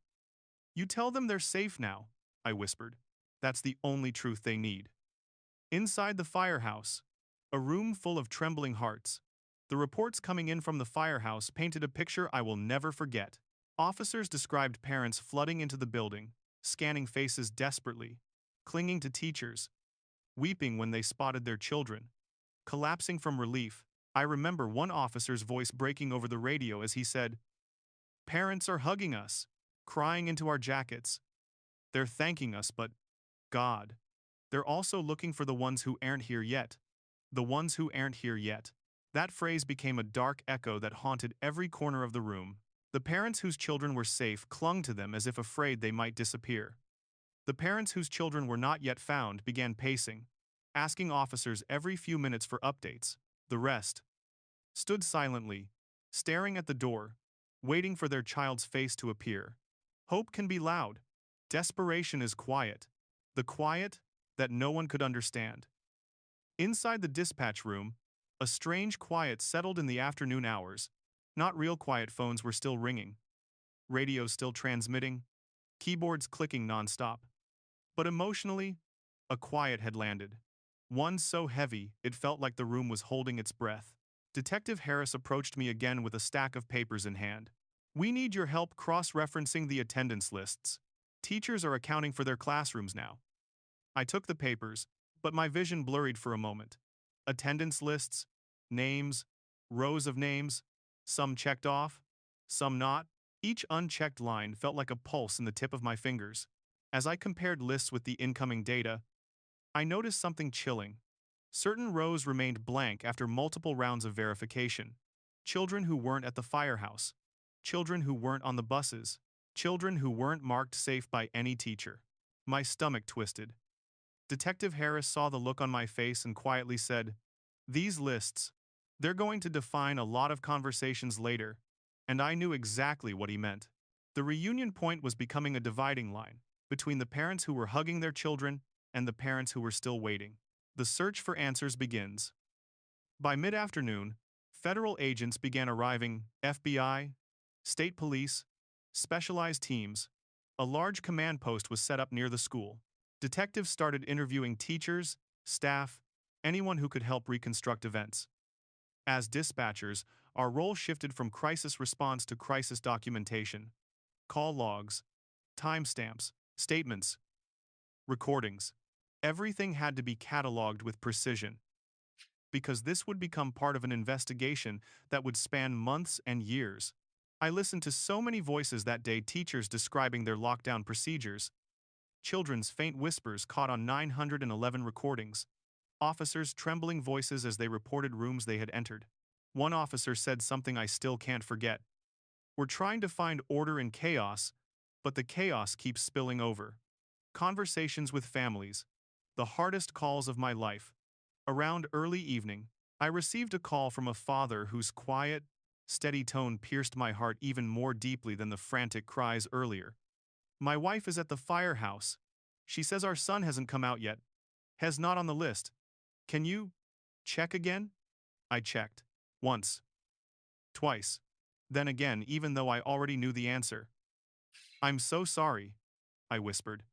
"You tell them they're safe now," I whispered. "That's the only truth they need." Inside the firehouse, a room full of trembling hearts. The reports coming in from the firehouse painted a picture I will never forget. Officers described parents flooding into the building, scanning faces desperately, clinging to teachers, weeping when they spotted their children, collapsing from relief. I remember one officer's voice breaking over the radio as he said, "Parents are hugging us, crying into our jackets. They're thanking us, but, God, they're also looking for the ones who aren't here yet. The ones who aren't here yet." That phrase became a dark echo that haunted every corner of the room. The parents whose children were safe clung to them as if afraid they might disappear. The parents whose children were not yet found began pacing, asking officers every few minutes for updates. The rest stood silently, staring at the door, waiting for their child's face to appear. Hope can be loud. Desperation is quiet. The quiet that no one could understand. Inside the dispatch room, a strange quiet settled in the afternoon hours. Not real quiet. Phones were still ringing, radios still transmitting, keyboards clicking nonstop. But emotionally, a quiet had landed. One so heavy it felt like the room was holding its breath. Detective Harris approached me again with a stack of papers in hand. We need your help cross-referencing the attendance lists. Teachers are accounting for their classrooms now. I took the papers, but my vision blurred for a moment. Attendance lists, names, rows of names, some checked off, some not. Each unchecked line felt like a pulse in the tip of my fingers. As I compared lists with the incoming data, I noticed something chilling. Certain rows remained blank after multiple rounds of verification. Children who weren't at the firehouse. Children who weren't on the buses. Children who weren't marked safe by any teacher. My stomach twisted. Detective Harris saw the look on my face and quietly said, "These lists, they're going to define a lot of conversations later," and I knew exactly what he meant. The reunion point was becoming a dividing line between the parents who were hugging their children and the parents who were still waiting. The search for answers begins. By mid-afternoon, federal agents began arriving, FBI, state police, specialized teams. A large command post was set up near the school. Detectives started interviewing teachers, staff, anyone who could help reconstruct events. As dispatchers, our role shifted from crisis response to crisis documentation. Call logs, timestamps, statements, recordings. Everything had to be cataloged with precision, because this would become part of an investigation that would span months and years. I listened to so many voices that day, teachers describing their lockdown procedures, children's faint whispers caught on 911 recordings, officers' trembling voices as they reported rooms they had entered. One officer said something I still can't forget. "We're trying to find order in chaos, but the chaos keeps spilling over." Conversations with families, the hardest calls of my life. Around early evening, I received a call from a father whose quiet, steady tone pierced my heart even more deeply than the frantic cries earlier. "My wife is at the firehouse. She says our son hasn't come out yet. Has not on the list. Can you check again?" I checked. Once. Twice. Then again, even though I already knew the answer. "I'm so sorry," I whispered.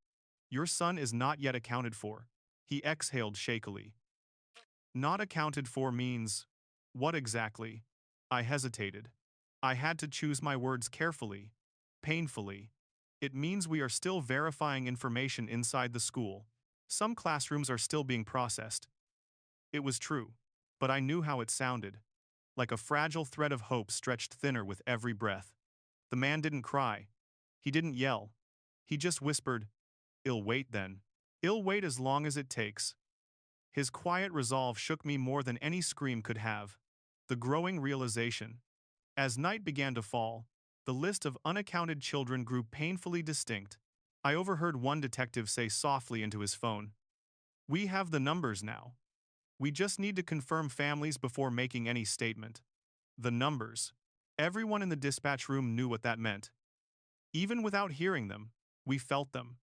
"Your son is not yet accounted for." He exhaled shakily. "Not accounted for means what exactly?" I hesitated. I had to choose my words carefully, painfully. "It means we are still verifying information inside the school. Some classrooms are still being processed." It was true, but I knew how it sounded, like a fragile thread of hope stretched thinner with every breath. The man didn't cry. He didn't yell. He just whispered, "I'll wait then. I'll wait as long as it takes." His quiet resolve shook me more than any scream could have. The growing realization. As night began to fall, the list of unaccounted children grew painfully distinct. I overheard one detective say softly into his phone, "We have the numbers now. We just need to confirm families before making any statement." The numbers. Everyone in the dispatch room knew what that meant. Even without hearing them, we felt them.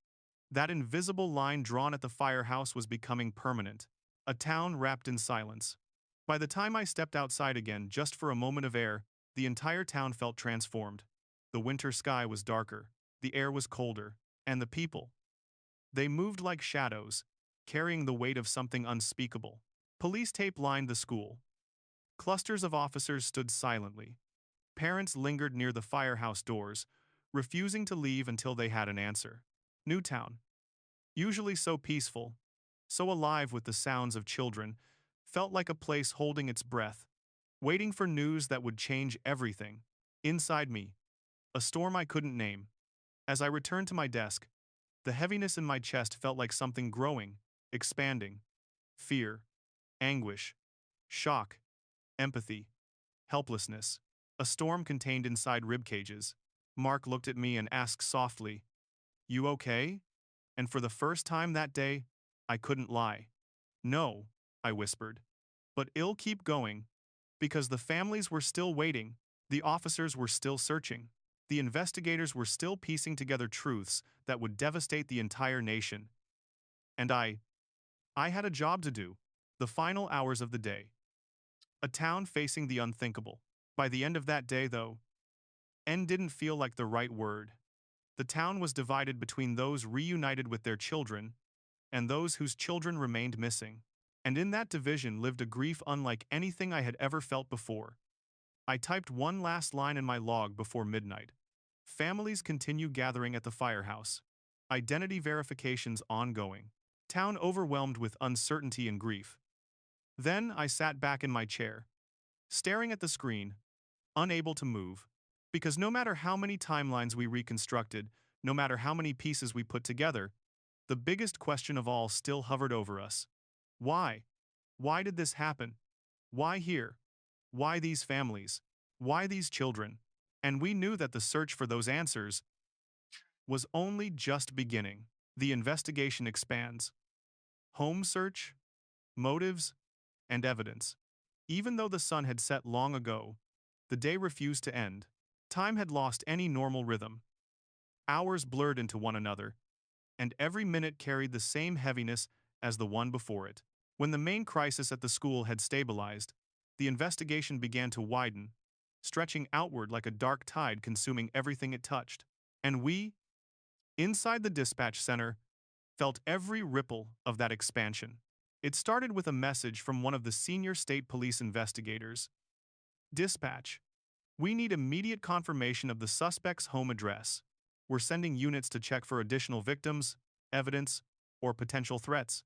That invisible line drawn at the firehouse was becoming permanent. A town wrapped in silence. By the time I stepped outside again, just for a moment of air, the entire town felt transformed. The winter sky was darker, the air was colder, and the people. They moved like shadows, carrying the weight of something unspeakable. Police tape lined the school. Clusters of officers stood silently. Parents lingered near the firehouse doors, refusing to leave until they had an answer. Newtown, usually so peaceful, so alive with the sounds of children, felt like a place holding its breath, waiting for news that would change everything. Inside me, a storm I couldn't name. As I returned to my desk, the heaviness in my chest felt like something growing, expanding. Fear, anguish, shock, empathy, helplessness. A storm contained inside rib cages. Mark looked at me and asked softly, "You okay?" And for the first time that day, I couldn't lie. "No," I whispered. "But it'll keep going." Because the families were still waiting, the officers were still searching, the investigators were still piecing together truths that would devastate the entire nation. And I had a job to do. The final hours of the day. A town facing the unthinkable. By the end of that day, though, end didn't feel like the right word. The town was divided between those reunited with their children and those whose children remained missing. And in that division lived a grief unlike anything I had ever felt before. I typed one last line in my log before midnight. Families continue gathering at the firehouse. Identity verifications ongoing. Town overwhelmed with uncertainty and grief. Then I sat back in my chair, staring at the screen, unable to move. Because no matter how many timelines we reconstructed, no matter how many pieces we put together, the biggest question of all still hovered over us. Why? Why did this happen? Why here? Why these families? Why these children? And we knew that the search for those answers was only just beginning. The investigation expands. Home search, motives, and evidence. Even though the sun had set long ago, the day refused to end. Time had lost any normal rhythm. Hours blurred into one another, and every minute carried the same heaviness as the one before it. When the main crisis at the school had stabilized, the investigation began to widen, stretching outward like a dark tide consuming everything it touched. And we, inside the dispatch center, felt every ripple of that expansion. It started with a message from one of the senior state police investigators. Dispatch: we need immediate confirmation of the suspect's home address. We're sending units to check for additional victims, evidence, or potential threats.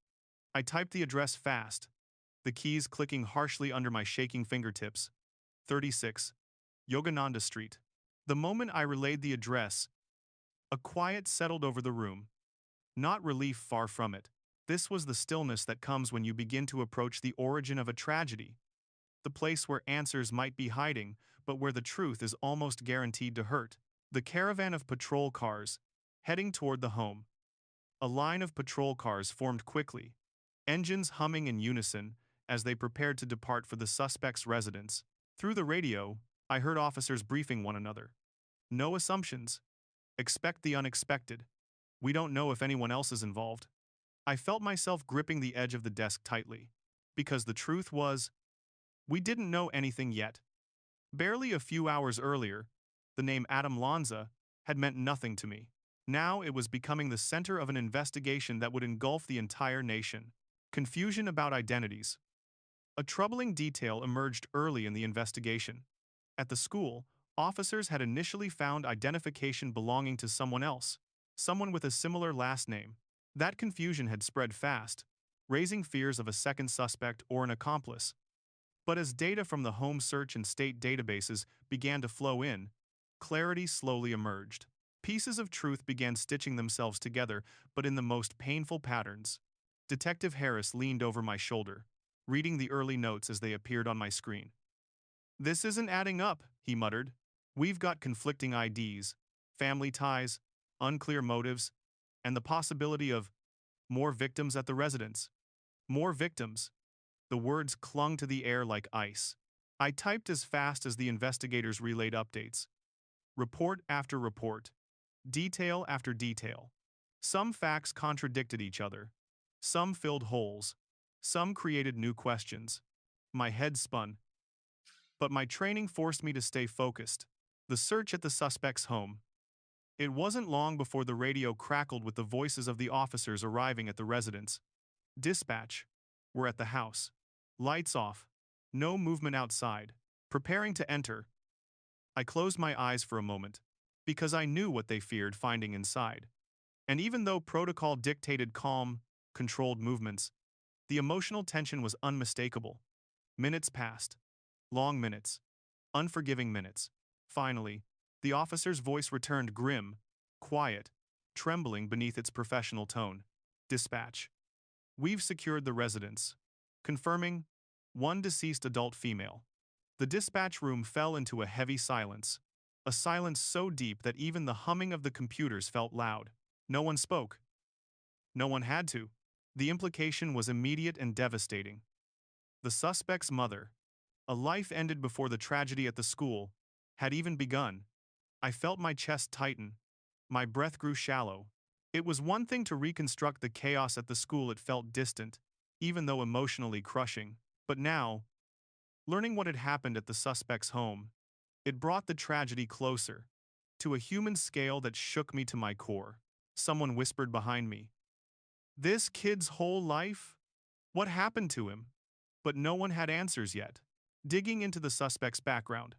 I typed the address fast, the keys clicking harshly under my shaking fingertips. 36, Yogananda Street. The moment I relayed the address, a quiet settled over the room. Not relief, far from it. This was the stillness that comes when you begin to approach the origin of a tragedy. The place where answers might be hiding, but where the truth is almost guaranteed to hurt. The caravan of patrol cars, heading toward the home. A line of patrol cars formed quickly, engines humming in unison as they prepared to depart for the suspect's residence. Through the radio, I heard officers briefing one another. No assumptions. Expect the unexpected. We don't know if anyone else is involved. I felt myself gripping the edge of the desk tightly. Because the truth was, we didn't know anything yet. Barely a few hours earlier, the name Adam Lanza had meant nothing to me. Now it was becoming the center of an investigation that would engulf the entire nation. Confusion about identities. A troubling detail emerged early in the investigation. At the school, officers had initially found identification belonging to someone else, someone with a similar last name. That confusion had spread fast, raising fears of a second suspect or an accomplice. But as data from the home search and state databases began to flow in, clarity slowly emerged. Pieces of truth began stitching themselves together, but in the most painful patterns. Detective Harris leaned over my shoulder, reading the early notes as they appeared on my screen. "This isn't adding up," he muttered. "We've got conflicting IDs, family ties, unclear motives, and the possibility of more victims at the residence." More victims. The words clung to the air like ice. I typed as fast as the investigators relayed updates. Report after report. Detail after detail. Some facts contradicted each other. Some filled holes. Some created new questions. My head spun. But my training forced me to stay focused. The search at the suspect's home. It wasn't long before the radio crackled with the voices of the officers arriving at the residence. Dispatch. We're at the house. Lights off. No movement outside. Preparing to enter. I closed my eyes for a moment, because I knew what they feared finding inside. And even though protocol dictated calm, controlled movements, the emotional tension was unmistakable. Minutes passed. Long minutes. Unforgiving minutes. Finally, the officer's voice returned, grim, quiet, trembling beneath its professional tone. Dispatch. We've secured the residence. Confirming, one deceased adult female. The dispatch room fell into a heavy silence. A silence so deep that even the humming of the computers felt loud. No one spoke. No one had to. The implication was immediate and devastating. The suspect's mother. A life ended before the tragedy at the school had even begun. I felt my chest tighten. My breath grew shallow. It was one thing to reconstruct the chaos at the school. It felt distant, even though emotionally crushing. But now, learning what had happened at the suspect's home, it brought the tragedy closer, to a human scale that shook me to my core. Someone whispered behind me, "This kid's whole life? What happened to him? But no one had answers yet. Digging into the suspect's background.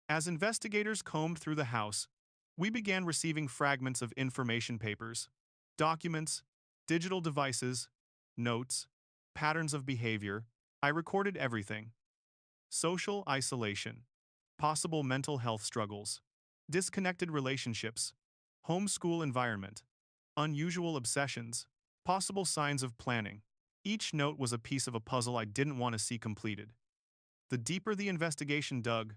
As investigators combed through the house, we began receiving fragments of information papers, documents, digital devices, notes, patterns of behavior. I recorded everything. Social isolation, possible mental health struggles, disconnected relationships, homeschool environment, unusual obsessions, possible signs of planning. Each note was a piece of a puzzle I didn't want to see completed. The deeper the investigation dug,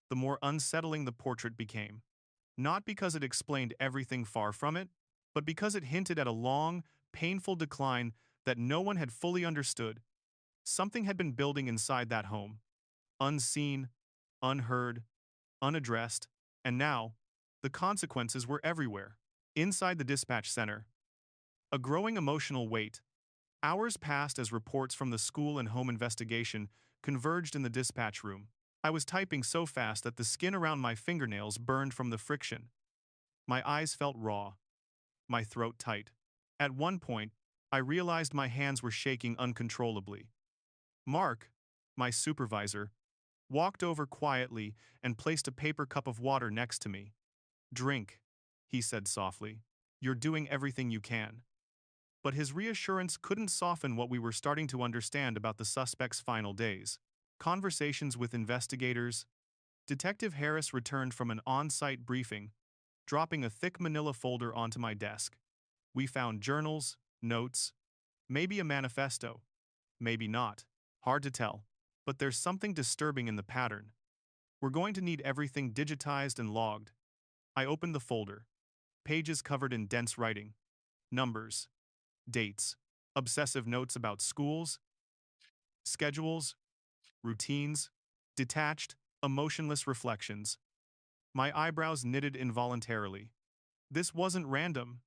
the more unsettling the portrait became. Not because it explained everything, far from it, but because it hinted at a long, painful decline that no one had fully understood. Something had been building inside that home, unseen, unheard, unaddressed, and now, the consequences were everywhere. Inside the dispatch center, a growing emotional weight. Hours passed as reports from the school and home investigation converged in the dispatch room. I was typing so fast that the skin around my fingernails burned from the friction. My eyes felt raw, my throat tight. At one point, I realized my hands were shaking uncontrollably. Mark, my supervisor, walked over quietly and placed a paper cup of water next to me. "Drink," he said softly. "You're doing everything you can." But his reassurance couldn't soften what we were starting to understand about the suspect's final days. Conversations with investigators. Detective Harris returned from an on-site briefing, dropping a thick manila folder onto my desk. We found journals, notes, maybe a manifesto, maybe not. Hard to tell. But there's something disturbing in the pattern. We're going to need everything digitized and logged. I opened the folder. Pages covered in dense writing. Numbers. Dates. Obsessive notes about schools. Schedules. Routines. Detached, emotionless reflections. My eyebrows knitted involuntarily. This wasn't random.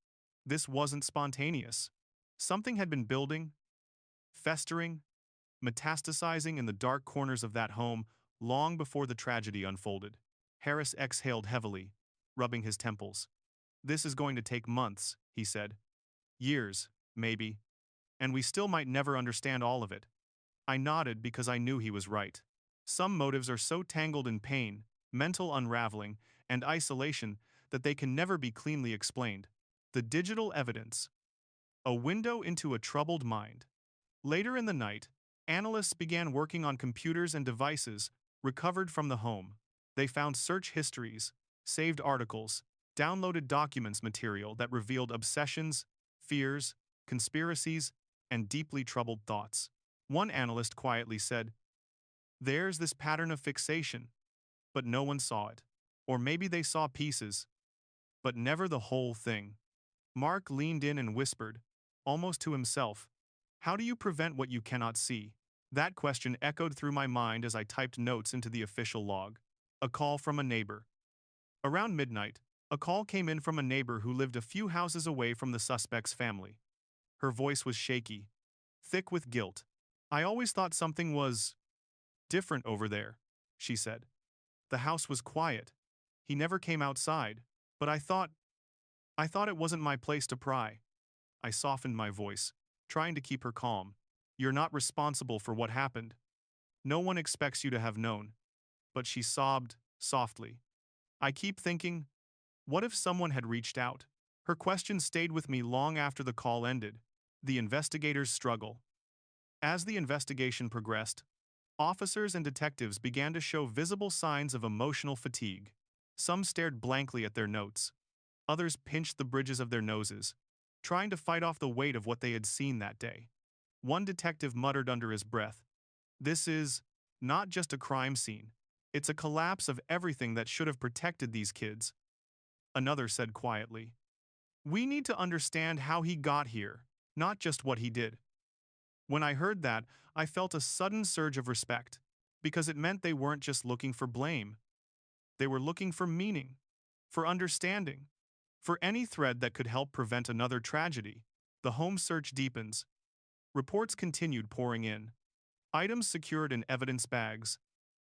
This wasn't spontaneous. Something had been building, festering, metastasizing in the dark corners of that home long before the tragedy unfolded. Harris exhaled heavily, rubbing his temples. "This is going to take months," he said. "Years, maybe. And we still might never understand all of it." I nodded because I knew he was right. Some motives are so tangled in pain, mental unraveling, and isolation that they can never be cleanly explained. The digital evidence. A window into a troubled mind. Later in the night, analysts began working on computers and devices recovered from the home. They found search histories, saved articles, downloaded documents material that revealed obsessions, fears, conspiracies, and deeply troubled thoughts. One analyst quietly said, "There's this pattern of fixation," but no one saw it. Or maybe they saw pieces, but never the whole thing. Mark leaned in and whispered, almost to himself, "How do you prevent what you cannot see?" That question echoed through my mind as I typed notes into the official log. A call from a neighbor. Around midnight, a call came in from a neighbor who lived a few houses away from the suspect's family. Her voice was shaky, thick with guilt. "I always thought something was different over there," she said. "The house was quiet. He never came outside, but I thought it wasn't my place to pry." I softened my voice, trying to keep her calm. "You're not responsible for what happened. No one expects you to have known." But she sobbed, softly. "I keep thinking, what if someone had reached out?" Her question stayed with me long after the call ended. The investigators' struggle. As the investigation progressed, officers and detectives began to show visible signs of emotional fatigue. Some stared blankly at their notes. Others pinched the bridges of their noses, trying to fight off the weight of what they had seen that day. One detective muttered under his breath, "This is not just a crime scene. It's a collapse of everything that should have protected these kids." Another said quietly, "We need to understand how he got here, not just what he did." When I heard that, I felt a sudden surge of respect, because it meant they weren't just looking for blame. They were looking for meaning, for understanding, for any thread that could help prevent another tragedy. The home search deepens. Reports continued pouring in. Items secured in evidence bags.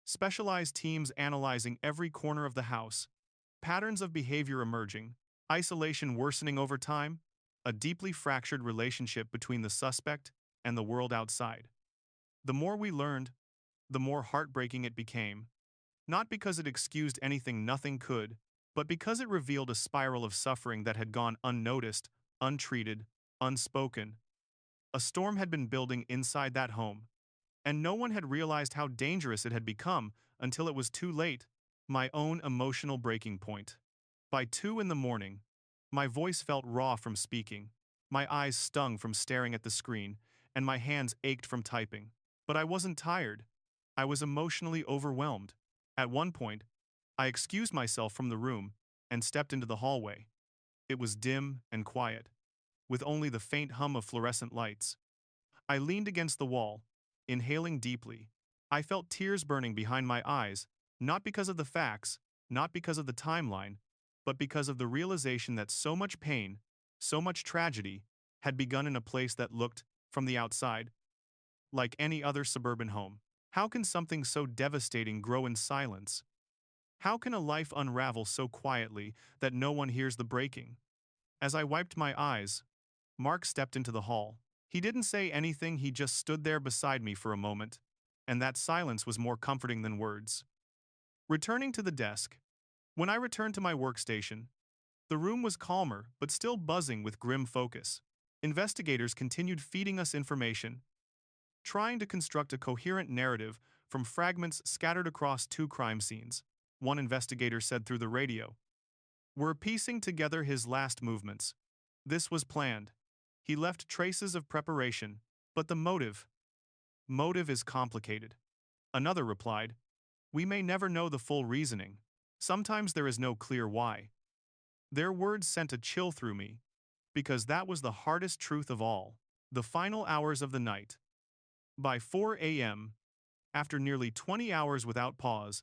Specialized teams analyzing every corner of the house. Patterns of behavior emerging. Isolation worsening over time. A deeply fractured relationship between the suspect and the world outside. The more we learned, the more heartbreaking it became, not because it excused anything nothing could, but because it revealed a spiral of suffering that had gone unnoticed, untreated, unspoken. A storm had been building inside that home, and no one had realized how dangerous it had become until it was too late. My own emotional breaking point. By 2 in the morning, my voice felt raw from speaking, my eyes stung from staring at the screen, and my hands ached from typing. But I wasn't tired. I was emotionally overwhelmed. At one point, I excused myself from the room and stepped into the hallway. It was dim and quiet, with only the faint hum of fluorescent lights. I leaned against the wall, inhaling deeply. I felt tears burning behind my eyes, not because of the facts, not because of the timeline, but because of the realization that so much pain, so much tragedy, had begun in a place that looked, from the outside, like any other suburban home. How can something so devastating grow in silence? How can a life unravel so quietly that no one hears the breaking? As I wiped my eyes, Mark stepped into the hall. He didn't say anything, he just stood there beside me for a moment, and that silence was more comforting than words. Returning to the desk, when I returned to my workstation, the room was calmer but still buzzing with grim focus. Investigators continued feeding us information, trying to construct a coherent narrative from fragments scattered across 2 crime scenes. One investigator said through the radio, "We're piecing together his last movements. This was planned. He left traces of preparation, but the motive is complicated." Another replied, "We may never know the full reasoning. Sometimes there is no clear why." Their words sent a chill through me, because that was the hardest truth of all. The final hours of the night. By 4 a.m., after nearly 20 hours without pause,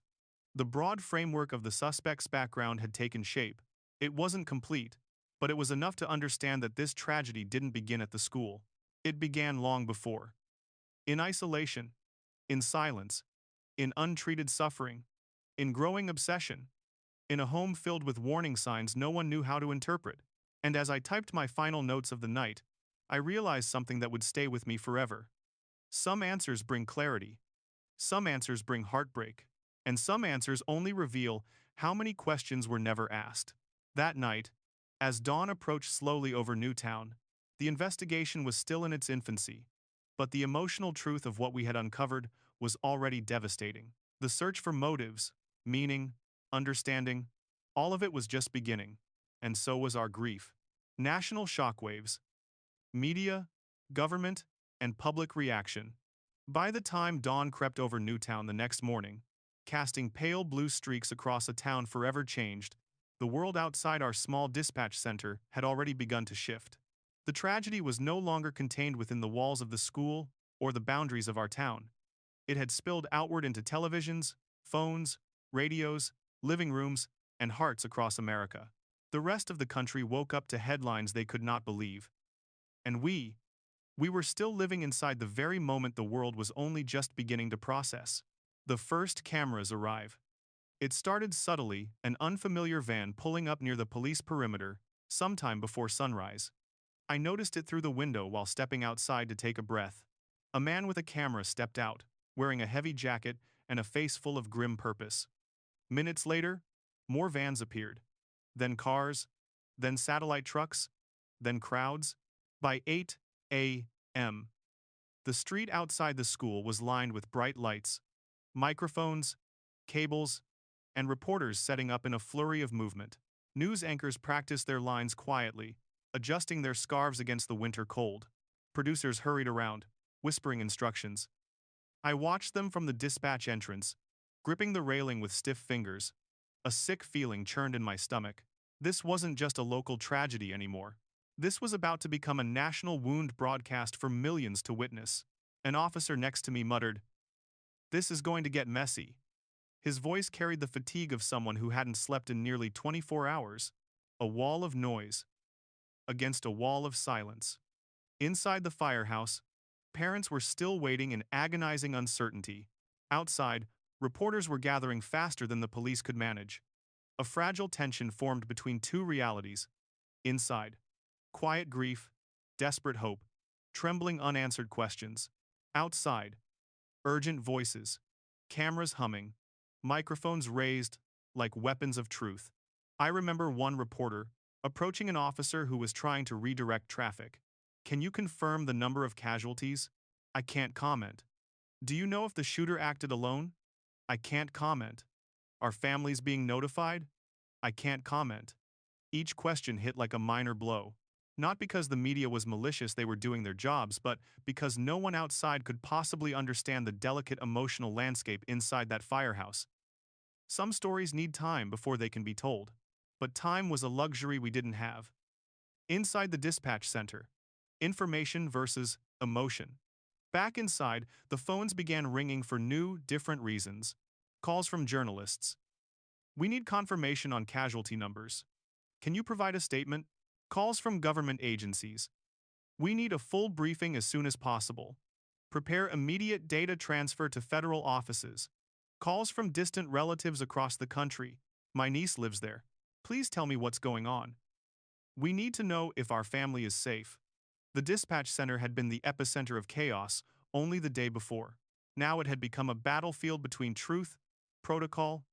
the broad framework of the suspect's background had taken shape. It wasn't complete, but it was enough to understand that this tragedy didn't begin at the school. It began long before. In isolation, in silence, in untreated suffering, in growing obsession, in a home filled with warning signs no one knew how to interpret. And as I typed my final notes of the night, I realized something that would stay with me forever. Some answers bring clarity, some answers bring heartbreak, and some answers only reveal how many questions were never asked. That night, as dawn approached slowly over Newtown, the investigation was still in its infancy, but the emotional truth of what we had uncovered was already devastating. The search for motives, meaning, understanding, all of it was just beginning, and so was our grief. National shockwaves, media, government, and public reaction. By the time dawn crept over Newtown the next morning, casting pale blue streaks across a town forever changed, the world outside our small dispatch center had already begun to shift. The tragedy was no longer contained within the walls of the school or the boundaries of our town. It had spilled outward into televisions, phones, radios, living rooms, and hearts across America. The rest of the country woke up to headlines they could not believe. And we were still living inside the very moment the world was only just beginning to process. The first cameras arrive. It started subtly, an unfamiliar van pulling up near the police perimeter, sometime before sunrise. I noticed it through the window while stepping outside to take a breath. A man with a camera stepped out, wearing a heavy jacket and a face full of grim purpose. Minutes later, more vans appeared. Then cars, then satellite trucks, then crowds. By 8 a.m., the street outside the school was lined with bright lights, microphones, cables, and reporters setting up in a flurry of movement. News anchors practiced their lines quietly, adjusting their scarves against the winter cold. Producers hurried around, whispering instructions. I watched them from the dispatch entrance, gripping the railing with stiff fingers. A sick feeling churned in my stomach. This wasn't just a local tragedy anymore. This was about to become a national wound broadcast for millions to witness. An officer next to me muttered, "This is going to get messy." His voice carried the fatigue of someone who hadn't slept in nearly 24 hours. A wall of noise against a wall of silence. Inside the firehouse, parents were still waiting in agonizing uncertainty. Outside, reporters were gathering faster than the police could manage. A fragile tension formed between two realities. Inside, quiet grief, desperate hope. trembling unanswered questions. Outside, urgent voices, cameras humming, microphones raised like weapons of truth. I remember one reporter approaching an officer who was trying to redirect traffic. Can you confirm the number of casualties? I can't comment. Do you know if the shooter acted alone? I can't comment. Are families being notified? I can't comment. Each question hit like a minor blow. Not because the media was malicious, they were doing their jobs, but because no one outside could possibly understand the delicate emotional landscape inside that firehouse. Some stories need time before they can be told. But time was a luxury we didn't have. Inside the dispatch center, information versus emotion. Back inside, the phones began ringing for new, different reasons. Calls from journalists. We need confirmation on casualty numbers. Can you provide a statement? Calls from government agencies. We need a full briefing as soon as possible. Prepare immediate data transfer to federal offices. Calls from distant relatives across the country. My niece lives there. Please tell me what's going on. We need to know if our family is safe. The dispatch center had been the epicenter of chaos only the day before. Now it had become a battlefield between truth, protocol,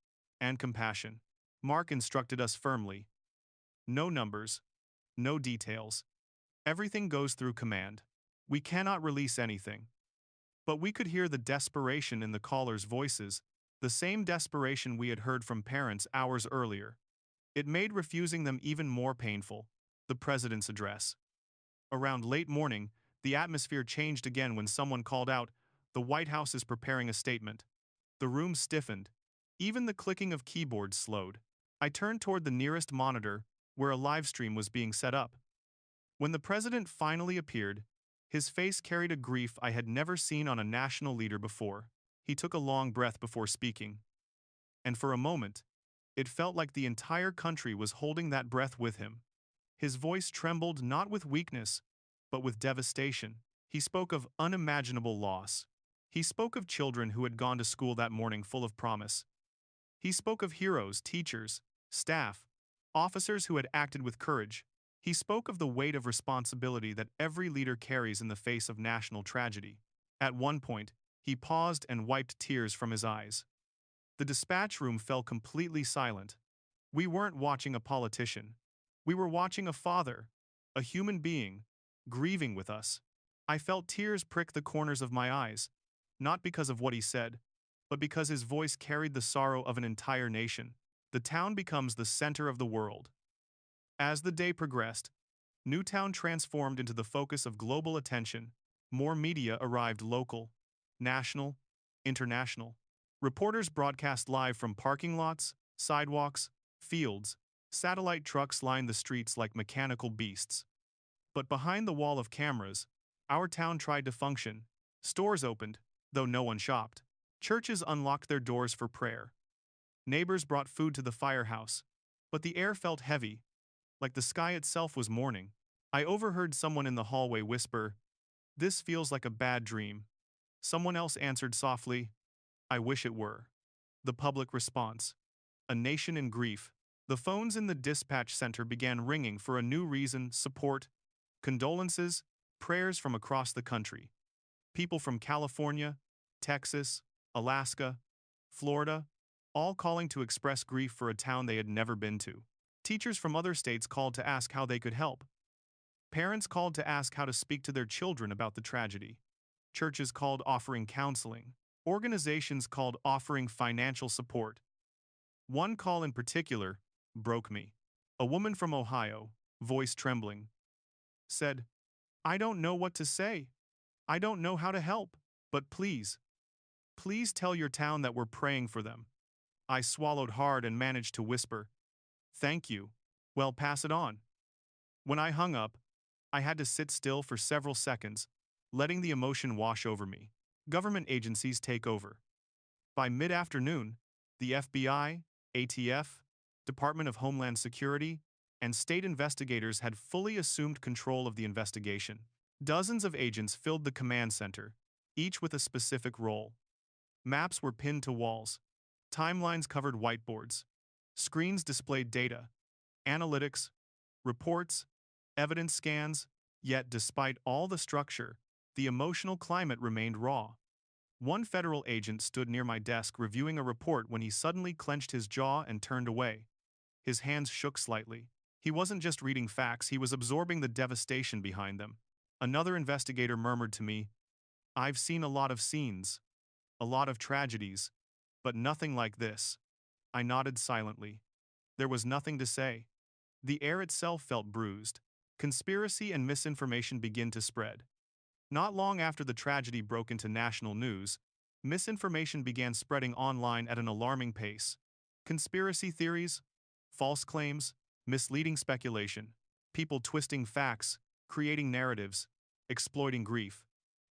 and compassion. Mark instructed us firmly. No numbers, no details. Everything goes through command. We cannot release anything. But we could hear the desperation in the callers' voices, the same desperation we had heard from parents hours earlier. It made refusing them even more painful. The president's address. Around late morning, the atmosphere changed again when someone called out, "The White House is preparing a statement." The room stiffened. Even the clicking of keyboards slowed. I turned toward the nearest monitor, where a live stream was being set up. When the president finally appeared, his face carried a grief I had never seen on a national leader before. He took a long breath before speaking. And for a moment, it felt like the entire country was holding that breath with him. His voice trembled not with weakness, but with devastation. He spoke of unimaginable loss. He spoke of children who had gone to school that morning full of promise. He spoke of heroes, teachers, staff, officers who had acted with courage. He spoke of the weight of responsibility that every leader carries in the face of national tragedy. At one point, he paused and wiped tears from his eyes. The dispatch room fell completely silent. We weren't watching a politician. We were watching a father, a human being, grieving with us. I felt tears prick the corners of my eyes, not because of what he said, but because his voice carried the sorrow of an entire nation. The town becomes the center of the world. As the day progressed, Newtown transformed into the focus of global attention. More media arrived local, national, international. Reporters broadcast live from parking lots, sidewalks, fields. Satellite trucks lined the streets like mechanical beasts. But behind the wall of cameras, our town tried to function. Stores opened, though no one shopped. Churches unlocked their doors for prayer. Neighbors brought food to the firehouse. But the air felt heavy, like the sky itself was mourning. I overheard someone in the hallway whisper, "This feels like a bad dream." Someone else answered softly, "I wish it were." The public response. A nation in grief. The phones in the dispatch center began ringing for a new reason: support, condolences, prayers from across the country. People from California, Texas, Alaska, Florida, all calling to express grief for a town they had never been to. Teachers from other states called to ask how they could help. Parents called to ask how to speak to their children about the tragedy. Churches called offering counseling. Organizations called offering financial support. One call in particular broke me. A woman from Ohio, voice trembling, said, "I don't know what to say. I don't know how to help, but please, please tell your town that we're praying for them." I swallowed hard and managed to whisper, "Thank you. Well, pass it on." When I hung up, I had to sit still for several seconds, letting the emotion wash over me. Government agencies take over. By mid-afternoon, the FBI, ATF, Department of Homeland Security, and state investigators had fully assumed control of the investigation. Dozens of agents filled the command center, each with a specific role. Maps were pinned to walls. Timelines covered whiteboards. Screens displayed data, analytics, reports, evidence scans. Yet, despite all the structure, the emotional climate remained raw. One federal agent stood near my desk reviewing a report when he suddenly clenched his jaw and turned away. His hands shook slightly. He wasn't just reading facts, he was absorbing the devastation behind them. Another investigator murmured to me, "I've seen a lot of scenes, a lot of tragedies, but nothing like this." I nodded silently. There was nothing to say. The air itself felt bruised. Conspiracy and misinformation began to spread. Not long after the tragedy broke into national news, misinformation began spreading online at an alarming pace. Conspiracy theories, false claims, misleading speculation, people twisting facts, creating narratives, exploiting grief.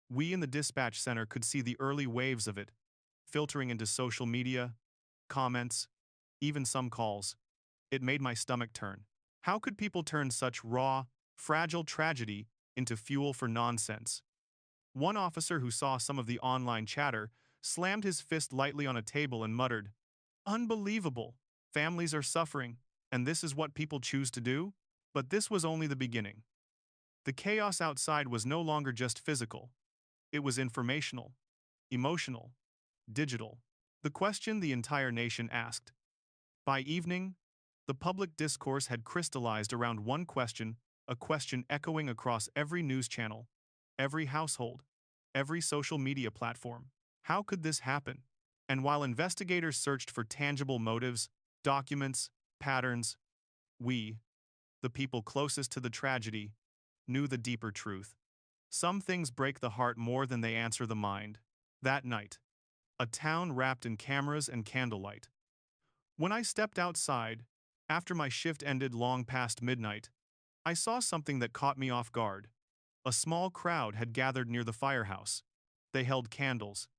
We in the dispatch center could see the early waves of it, filtering into social media, comments, even some calls. It made my stomach turn. How could people turn such raw, fragile tragedy into fuel for nonsense? One officer who saw some of the online chatter slammed his fist lightly on a table and muttered, "Unbelievable! Families are suffering, and this is what people choose to do?" But this was only the beginning. The chaos outside was no longer just physical. It was informational, emotional, digital. The question the entire nation asked. By evening, the public discourse had crystallized around one question, a question echoing across every news channel, every household, every social media platform. How could this happen? And while investigators searched for tangible motives, documents, patterns, we, the people closest to the tragedy, knew the deeper truth. Some things break the heart more than they answer the mind. That night, a town wrapped in cameras and candlelight. When I stepped outside, after my shift ended long past midnight, I saw something that caught me off guard. A small crowd had gathered near the firehouse. They held candles.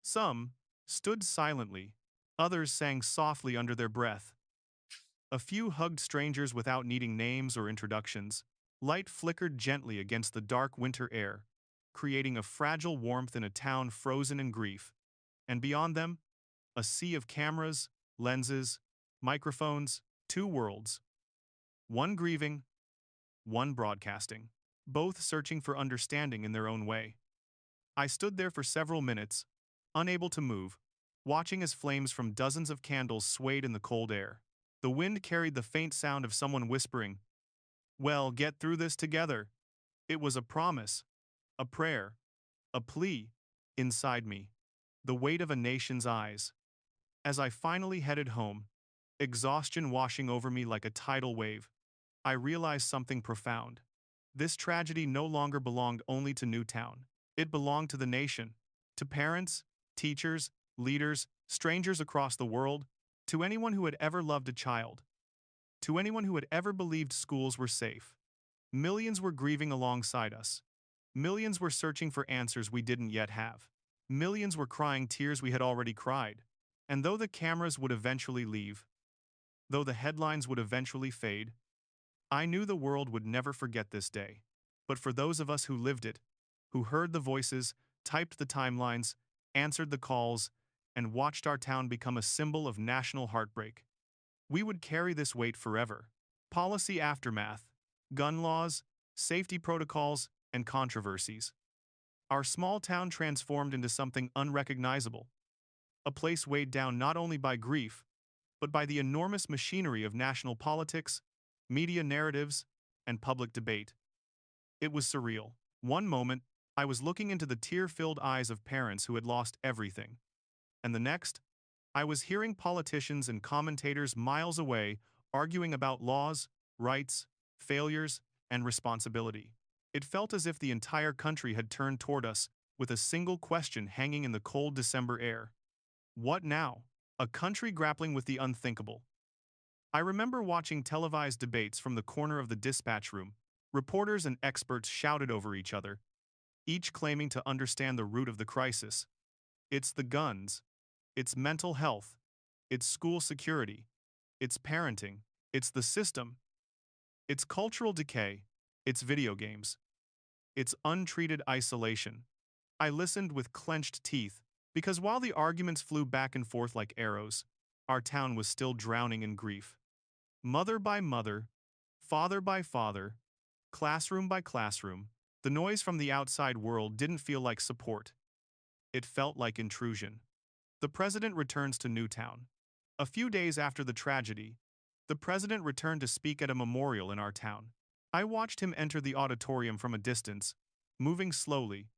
Some stood silently, others sang softly under their breath. A few hugged strangers without needing names or introductions. Light flickered gently against the dark winter air, creating a fragile warmth in a town frozen in grief. And beyond them, a sea of cameras, lenses, microphones, two worlds. One grieving, one broadcasting, both searching for understanding in their own way. I stood there for several minutes, unable to move, watching as flames from dozens of candles swayed in the cold air. The wind carried the faint sound of someone whispering, "Well, get through this together." It was a promise, a prayer, a plea, inside me, the weight of a nation's eyes. As I finally headed home, exhaustion washing over me like a tidal wave, I realized something profound. This tragedy no longer belonged only to Newtown. It belonged to the nation, to parents, teachers, leaders, strangers across the world, to anyone who had ever loved a child, to anyone who had ever believed schools were safe. Millions were grieving alongside us. Millions were searching for answers we didn't yet have. Millions were crying tears we had already cried. And though the cameras would eventually leave, though the headlines would eventually fade, I knew the world would never forget this day. But for those of us who lived it, who heard the voices, typed the timelines, answered the calls, and watched our town become a symbol of national heartbreak, we would carry this weight forever. Policy aftermath, gun laws, safety protocols, and controversies. Our small town transformed into something unrecognizable, a place weighed down not only by grief, but by the enormous machinery of national politics, media narratives, and public debate. It was surreal. One moment, I was looking into the tear-filled eyes of parents who had lost everything. And the next, I was hearing politicians and commentators miles away arguing about laws, rights, failures, and responsibility. It felt as if the entire country had turned toward us with a single question hanging in the cold December air. What now? A country grappling with the unthinkable. I remember watching televised debates from the corner of the dispatch room. Reporters and experts shouted over each other, each claiming to understand the root of the crisis. It's the guns. It's mental health. It's school security. It's parenting. It's the system. It's cultural decay. It's video games. It's untreated isolation. I listened with clenched teeth, because while the arguments flew back and forth like arrows, our town was still drowning in grief. Mother by mother, father by father, Classroom by classroom, the noise from the outside world didn't feel like support. It felt like intrusion. The president returns to Newtown. A few days after the tragedy, the president returned to speak at a memorial in our town. I watched him enter the auditorium from a distance, moving slowly,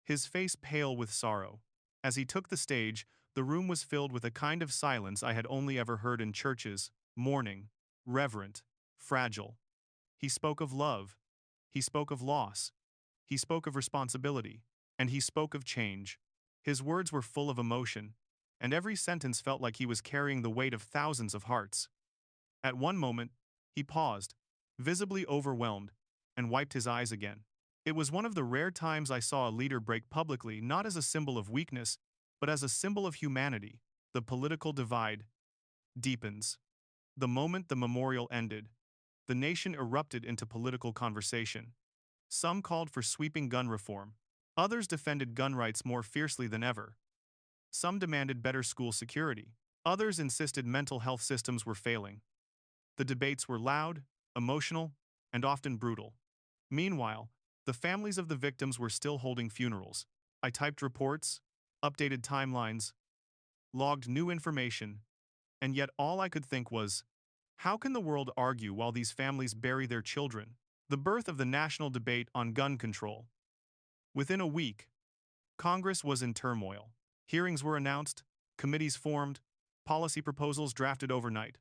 his face pale with sorrow. As he took the stage, the room was filled with a kind of silence I had only ever heard in churches: mourning, reverent, fragile. He spoke of love. He spoke of loss. He spoke of responsibility. And he spoke of change. His words were full of emotion, and every sentence felt like he was carrying the weight of thousands of hearts. At one moment, he paused, visibly overwhelmed, and wiped his eyes again. It was one of the rare times I saw a leader break publicly, not as a symbol of weakness, but as a symbol of humanity. The political divide deepens. The moment the memorial ended, the nation erupted into political conversation. Some called for sweeping gun reform. Others defended gun rights more fiercely than ever. Some demanded better school security. Others insisted mental health systems were failing. The debates were loud, emotional, and often brutal. Meanwhile, the families of the victims were still holding funerals. I typed reports, updated timelines, logged new information, and yet all I could think was, how can the world argue while these families bury their children? The birth of the national debate on gun control. Within a week, Congress was in turmoil. Hearings were announced, committees formed, policy proposals drafted overnight.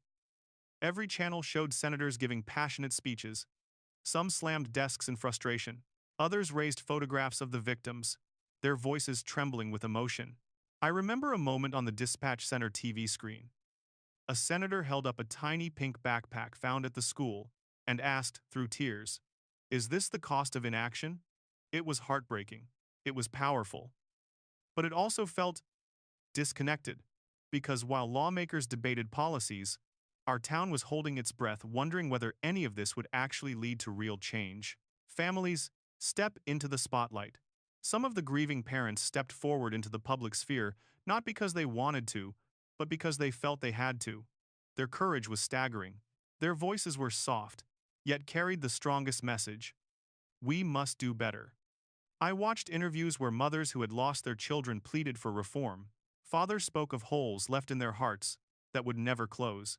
Every channel showed senators giving passionate speeches. Some slammed desks in frustration. Others raised photographs of the victims, their voices trembling with emotion. I remember a moment on the Dispatch Center TV screen. A senator held up a tiny pink backpack found at the school and asked, through tears, "Is this the cost of inaction?" It was heartbreaking. It was powerful. But it also felt disconnected, because while lawmakers debated policies, our town was holding its breath, wondering whether any of this would actually lead to real change. Families step into the spotlight. Some of the grieving parents stepped forward into the public sphere, not because they wanted to, but because they felt they had to. Their courage was staggering. Their voices were soft, yet carried the strongest message: we must do better. I watched interviews where mothers who had lost their children pleaded for reform. Fathers spoke of holes left in their hearts that would never close.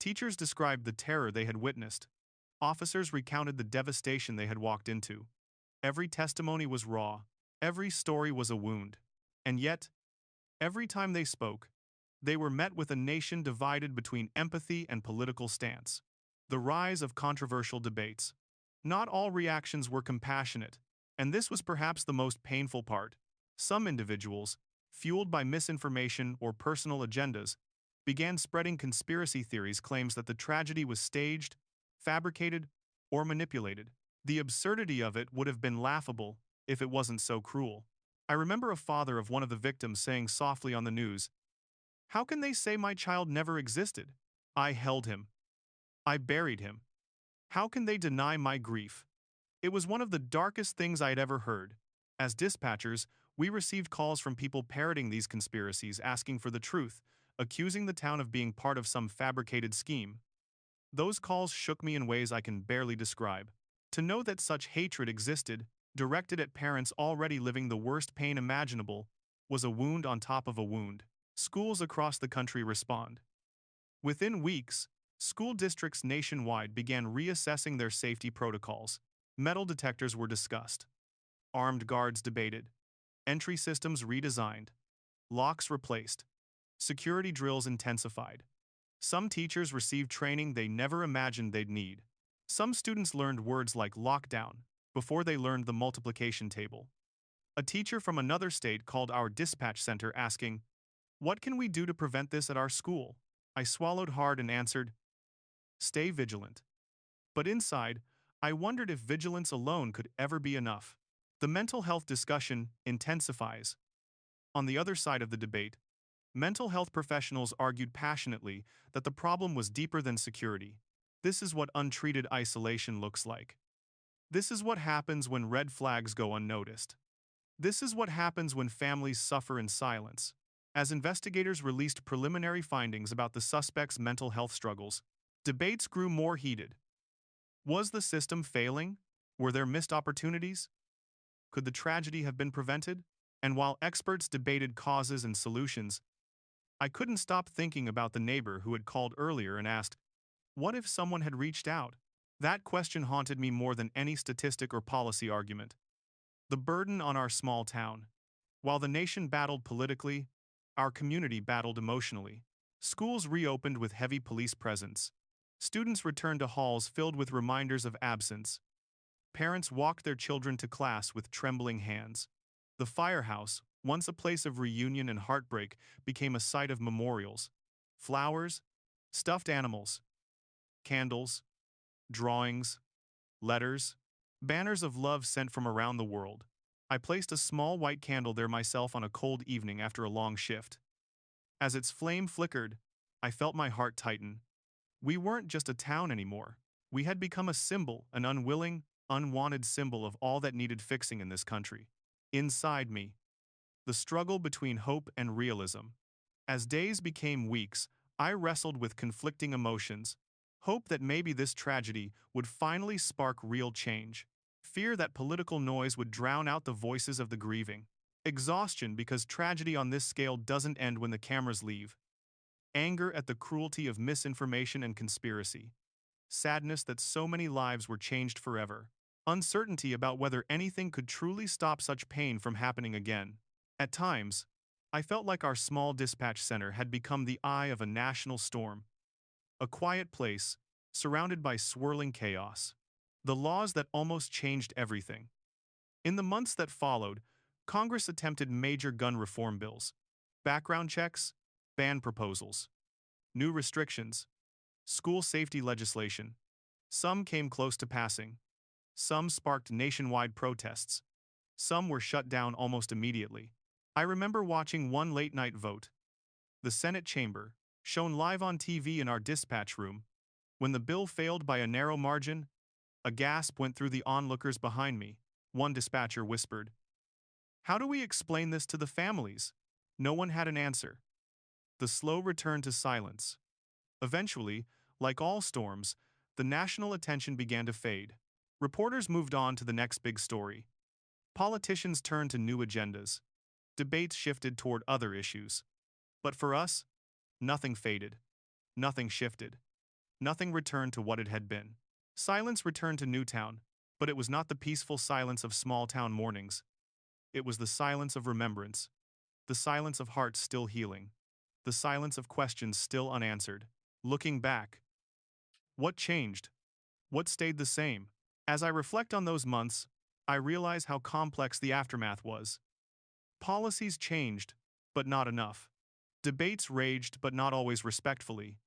Teachers described the terror they had witnessed. Officers recounted the devastation they had walked into. Every testimony was raw. Every story was a wound. And yet, every time they spoke, they were met with a nation divided between empathy and political stance. The rise of controversial debates. Not all reactions were compassionate, and this was perhaps the most painful part. Some individuals, fueled by misinformation or personal agendas, began spreading conspiracy theories, claims that the tragedy was staged, fabricated, or manipulated. The absurdity of it would have been laughable if it wasn't so cruel. I remember a father of one of the victims saying softly on the news, "How can they say my child never existed? I held him. I buried him. How can they deny my grief?" It was one of the darkest things I had ever heard. As dispatchers, we received calls from people parroting these conspiracies, asking for the truth, accusing the town of being part of some fabricated scheme. Those calls shook me in ways I can barely describe. To know that such hatred existed, directed at parents already living the worst pain imaginable, was a wound on top of a wound. Schools across the country respond. Within weeks, school districts nationwide began reassessing their safety protocols. Metal detectors were discussed. Armed guards debated. Entry systems redesigned. Locks replaced. Security drills intensified. Some teachers received training they never imagined they'd need. Some students learned words like lockdown before they learned the multiplication table. A teacher from another state called our dispatch center asking, "What can we do to prevent this at our school?" I swallowed hard and answered, "Stay vigilant." But inside, I wondered if vigilance alone could ever be enough. The mental health discussion intensifies. On the other side of the debate, mental health professionals argued passionately that the problem was deeper than security. This is what untreated isolation looks like. This is what happens when red flags go unnoticed. This is what happens when families suffer in silence. As investigators released preliminary findings about the suspect's mental health struggles, debates grew more heated. Was the system failing? Were there missed opportunities? Could the tragedy have been prevented? And while experts debated causes and solutions, I couldn't stop thinking about the neighbor who had called earlier and asked, what if someone had reached out? That question haunted me more than any statistic or policy argument. The burden on our small town. While the nation battled politically, our community battled emotionally. Schools reopened with heavy police presence. Students returned to halls filled with reminders of absence. Parents walked their children to class with trembling hands. The firehouse, once a place of reunion and heartbreak, became a site of memorials. Flowers, stuffed animals, candles, drawings, letters, banners of love sent from around the world. I placed a small white candle there myself on a cold evening after a long shift. As its flame flickered, I felt my heart tighten. We weren't just a town anymore. We had become a symbol, an unwilling, unwanted symbol of all that needed fixing in this country. Inside me, the struggle between hope and realism. As days became weeks, I wrestled with conflicting emotions. Hope that maybe this tragedy would finally spark real change. Fear that political noise would drown out the voices of the grieving. Exhaustion because tragedy on this scale doesn't end when the cameras leave. Anger at the cruelty of misinformation and conspiracy. Sadness that so many lives were changed forever. Uncertainty about whether anything could truly stop such pain from happening again. At times, I felt like our small dispatch center had become the eye of a national storm. A quiet place, surrounded by swirling chaos. The laws that almost changed everything. In the months that followed, Congress attempted major gun reform bills, background checks, ban proposals, new restrictions, school safety legislation. Some came close to passing. Some sparked nationwide protests. Some were shut down almost immediately. I remember watching one late-night vote. The Senate chamber, shown live on TV in our dispatch room. When the bill failed by a narrow margin, a gasp went through the onlookers behind me. One dispatcher whispered, "How do we explain this to the families?" No one had an answer. The slow return to silence. Eventually, like all storms, the national attention began to fade. Reporters moved on to the next big story. Politicians turned to new agendas. Debates shifted toward other issues. But for us, nothing faded. Nothing shifted. Nothing returned to what it had been. Silence returned to Newtown, but it was not the peaceful silence of small-town mornings. It was the silence of remembrance. The silence of hearts still healing. The silence of questions still unanswered. Looking back, what changed? What stayed the same? As I reflect on those months, I realize how complex the aftermath was. Policies changed, but not enough. Debates raged, but not always respectfully.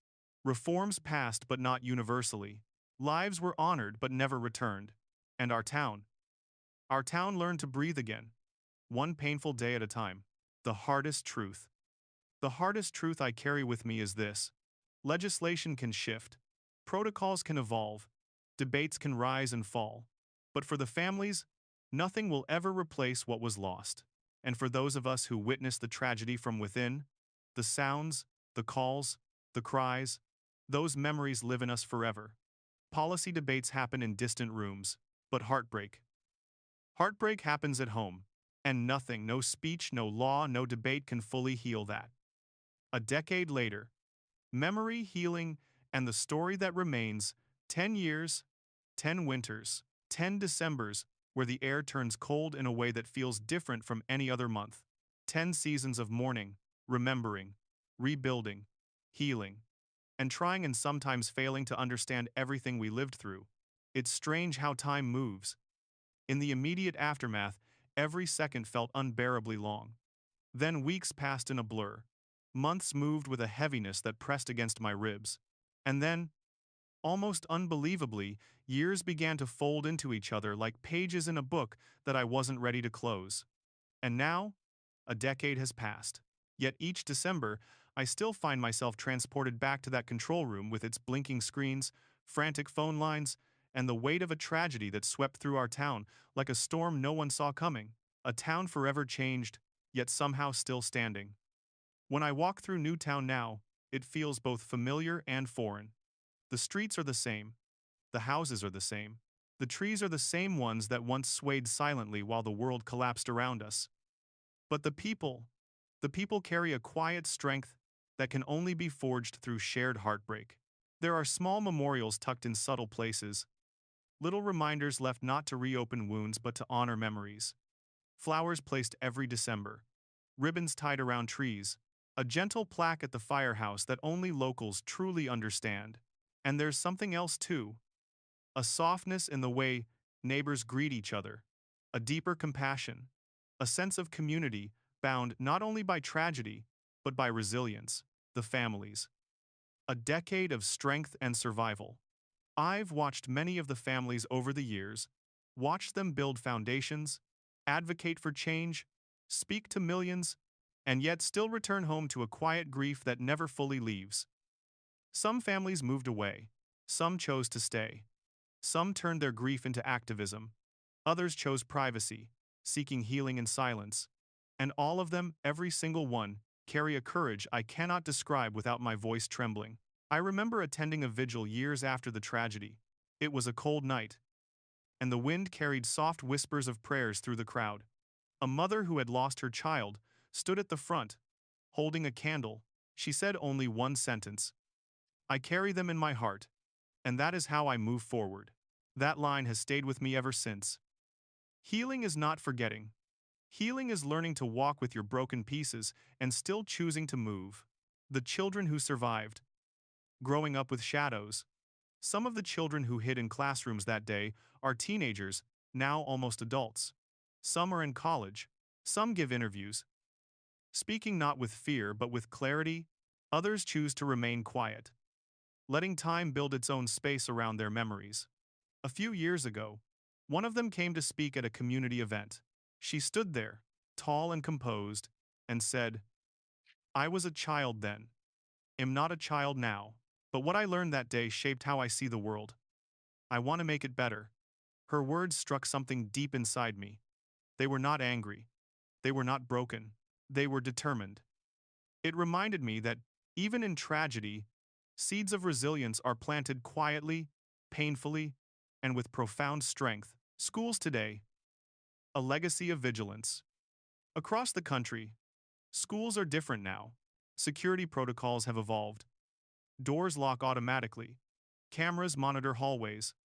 Reforms passed, but not universally. Lives were honored, but never returned. And our town learned to breathe again, one painful day at a time. The hardest truth. The hardest truth I carry with me is this: legislation can shift, protocols can evolve, debates can rise and fall. But for the families, nothing will ever replace what was lost. And for those of us who witnessed the tragedy from within, the sounds, the calls, the cries, those memories live in us forever. Policy debates happen in distant rooms, but heartbreak happens at home. And nothing, no speech, no law, no debate can fully heal that. A decade later, memory, healing, and the story that remains, 10 years, 10 winters, 10 Decembers, where the air turns cold in a way that feels different from any other month. 10 seasons of mourning, remembering, rebuilding, healing, and trying and sometimes failing to understand everything we lived through. It's strange how time moves. In the immediate aftermath, every second felt unbearably long. Then weeks passed in a blur. Months moved with a heaviness that pressed against my ribs. And then, almost unbelievably, years began to fold into each other like pages in a book that I wasn't ready to close. And now, a decade has passed. Yet each December, I still find myself transported back to that control room with its blinking screens, frantic phone lines, and the weight of a tragedy that swept through our town like a storm no one saw coming. A town forever changed, yet somehow still standing. When I walk through Newtown now, it feels both familiar and foreign. The streets are the same. The houses are the same. The trees are the same ones that once swayed silently while the world collapsed around us. But the people carry a quiet strength that can only be forged through shared heartbreak. There are small memorials tucked in subtle places, little reminders left not to reopen wounds but to honor memories. Flowers placed every December, ribbons tied around trees, a gentle plaque at the firehouse that only locals truly understand. And there's something else too, a softness in the way neighbors greet each other, a deeper compassion, a sense of community bound not only by tragedy, but by resilience, the families. A decade of strength and survival. I've watched many of the families over the years, watched them build foundations, advocate for change, speak to millions, and yet still return home to a quiet grief that never fully leaves. Some families moved away, some chose to stay. Some turned their grief into activism, others chose privacy, seeking healing in silence. And all of them, every single one, carry a courage I cannot describe without my voice trembling. I remember attending a vigil years after the tragedy. It was a cold night, and the wind carried soft whispers of prayers through the crowd. A mother who had lost her child stood at the front, holding a candle. She said only one sentence: "I carry them in my heart, and that is how I move forward." That line has stayed with me ever since. Healing is not forgetting. Healing is learning to walk with your broken pieces and still choosing to move. The children who survived, growing up with shadows. Some of the children who hid in classrooms that day are teenagers, now almost adults. Some are in college. Some give interviews, speaking not with fear but with clarity. Others choose to remain quiet, letting time build its own space around their memories. A few years ago, one of them came to speak at a community event. She stood there, tall and composed, and said, "I was a child then, am not a child now, but what I learned that day shaped how I see the world. I want to make it better." Her words struck something deep inside me. They were not angry. They were not broken. They were determined. It reminded me that, even in tragedy, seeds of resilience are planted quietly, painfully, and with profound strength. Schools today, a legacy of vigilance. Across the country, schools are different now. Security protocols have evolved. Doors lock automatically. Cameras monitor hallways.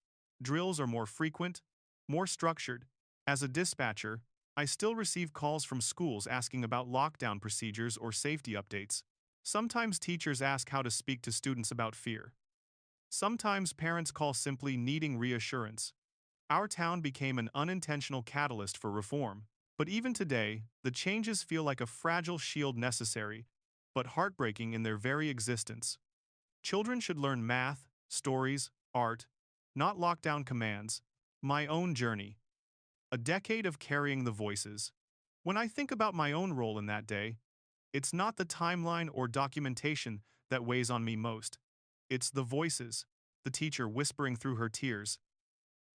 Drills are more frequent, more structured. As a dispatcher, I still receive calls from schools asking about lockdown procedures or safety updates. Sometimes teachers ask how to speak to students about fear. Sometimes parents call simply needing reassurance. Our town became an unintentional catalyst for reform. But even today, the changes feel like a fragile shield necessary, but heartbreaking in their very existence. Children should learn math, stories, art, not lockdown commands. My own journey. A decade of carrying the voices. When I think about my own role in that day, it's not the timeline or documentation that weighs on me most. It's the voices, the teacher whispering through her tears,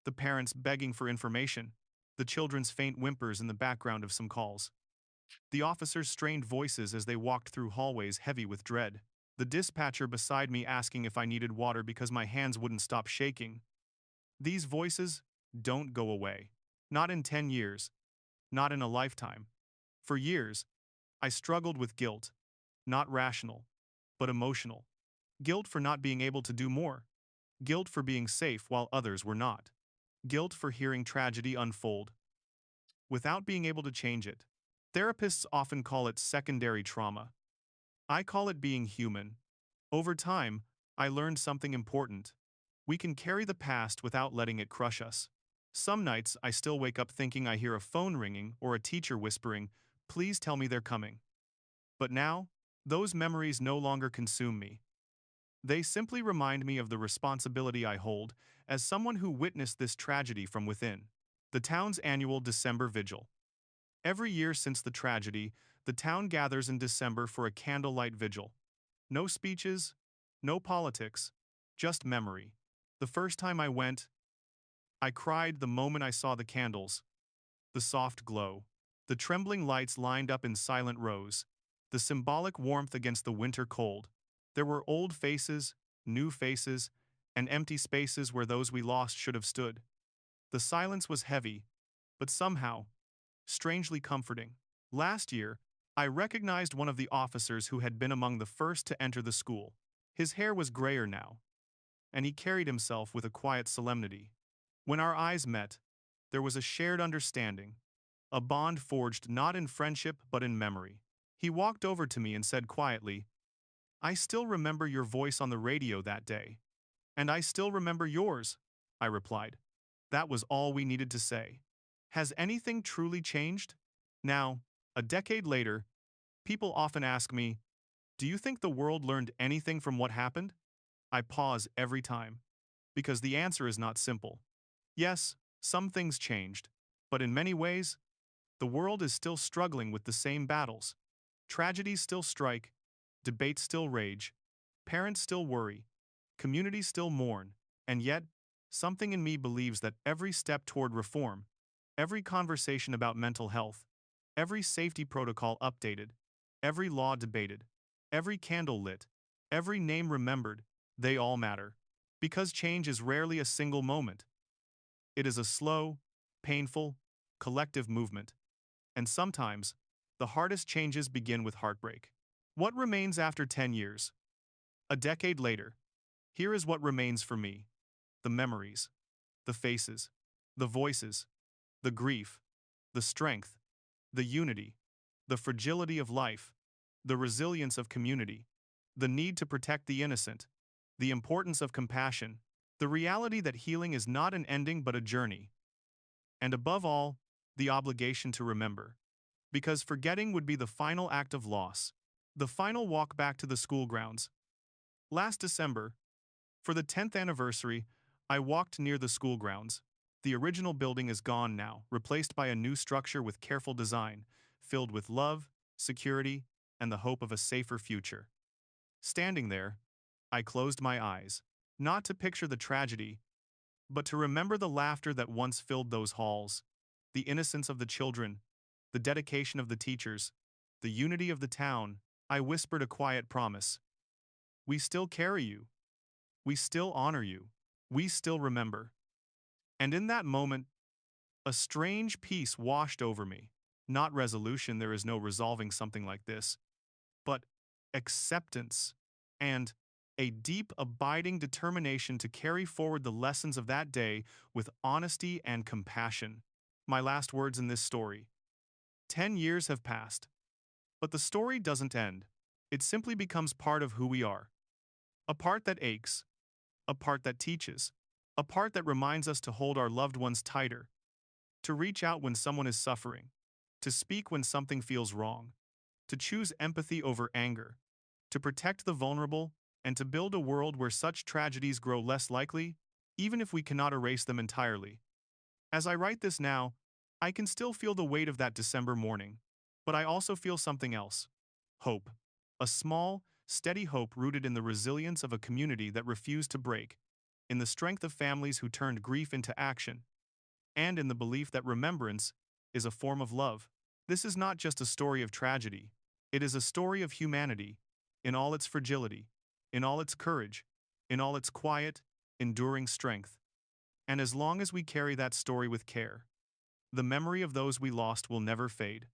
the parents begging for information, the children's faint whimpers in the background of some calls, the officers' strained voices as they walked through hallways heavy with dread, the dispatcher beside me asking if I needed water because my hands wouldn't stop shaking. These voices don't go away. Not in 10 years. Not in a lifetime. For years, I struggled with guilt. Not rational, but emotional. Guilt for not being able to do more. Guilt for being safe while others were not. Guilt for hearing tragedy unfold without being able to change it. Therapists often call it secondary trauma. I call it being human. Over time, I learned something important. We can carry the past without letting it crush us. Some nights, I still wake up thinking I hear a phone ringing or a teacher whispering, "Please tell me they're coming." But now, those memories no longer consume me. They simply remind me of the responsibility I hold as someone who witnessed this tragedy from within. The town's annual December Vigil. Every year since the tragedy, the town gathers in December for a candlelight vigil. No speeches, no politics, just memory. The first time I went, I cried the moment I saw the candles, the soft glow, the trembling lights lined up in silent rows, the symbolic warmth against the winter cold. There were old faces, new faces, and empty spaces where those we lost should have stood. The silence was heavy, but somehow, strangely comforting. Last year, I recognized one of the officers who had been among the first to enter the school. His hair was grayer now, and he carried himself with a quiet solemnity. When our eyes met, there was a shared understanding, a bond forged not in friendship but in memory. He walked over to me and said quietly, "I still remember your voice on the radio that day." "And I still remember yours," I replied. That was all we needed to say. Has anything truly changed? Now, a decade later, people often ask me, "Do you think the world learned anything from what happened?" I pause every time, because the answer is not simple. Yes, some things changed, but in many ways, the world is still struggling with the same battles. Tragedies still strike, debates still rage, parents still worry, communities still mourn, and yet, something in me believes that every step toward reform, every conversation about mental health, every safety protocol updated, every law debated, every candle lit, every name remembered, they all matter. Because change is rarely a single moment. It is a slow, painful, collective movement. And sometimes, the hardest changes begin with heartbreak. What remains after 10 years? A decade later, here is what remains for me: the memories, the faces, the voices, the grief, the strength, the unity, the fragility of life, the resilience of community, the need to protect the innocent, the importance of compassion, the reality that healing is not an ending but a journey, and above all, the obligation to remember. Because forgetting would be the final act of loss, the final walk back to the school grounds. Last December, for the 10th anniversary, I walked near the school grounds. The original building is gone now, replaced by a new structure with careful design, filled with love, security, and the hope of a safer future. Standing there, I closed my eyes, not to picture the tragedy, but to remember the laughter that once filled those halls, the innocence of the children, the dedication of the teachers, the unity of the town. I whispered a quiet promise. We still carry you. We still honor you. We still remember. And in that moment, a strange peace washed over me. Not resolution, there is no resolving something like this, but acceptance and a deep, abiding determination to carry forward the lessons of that day with honesty and compassion. My last words in this story. 10 years have passed, but the story doesn't end. It simply becomes part of who we are. A part that aches, a part that teaches, a part that reminds us to hold our loved ones tighter, to reach out when someone is suffering, to speak when something feels wrong, to choose empathy over anger, to protect the vulnerable, and to build a world where such tragedies grow less likely, even if we cannot erase them entirely. As I write this now, I can still feel the weight of that December morning, but I also feel something else: hope. A small, steady hope rooted in the resilience of a community that refused to break, in the strength of families who turned grief into action, and in the belief that remembrance is a form of love. This is not just a story of tragedy, it is a story of humanity, in all its fragility, in all its courage, in all its quiet, enduring strength. And as long as we carry that story with care, the memory of those we lost will never fade.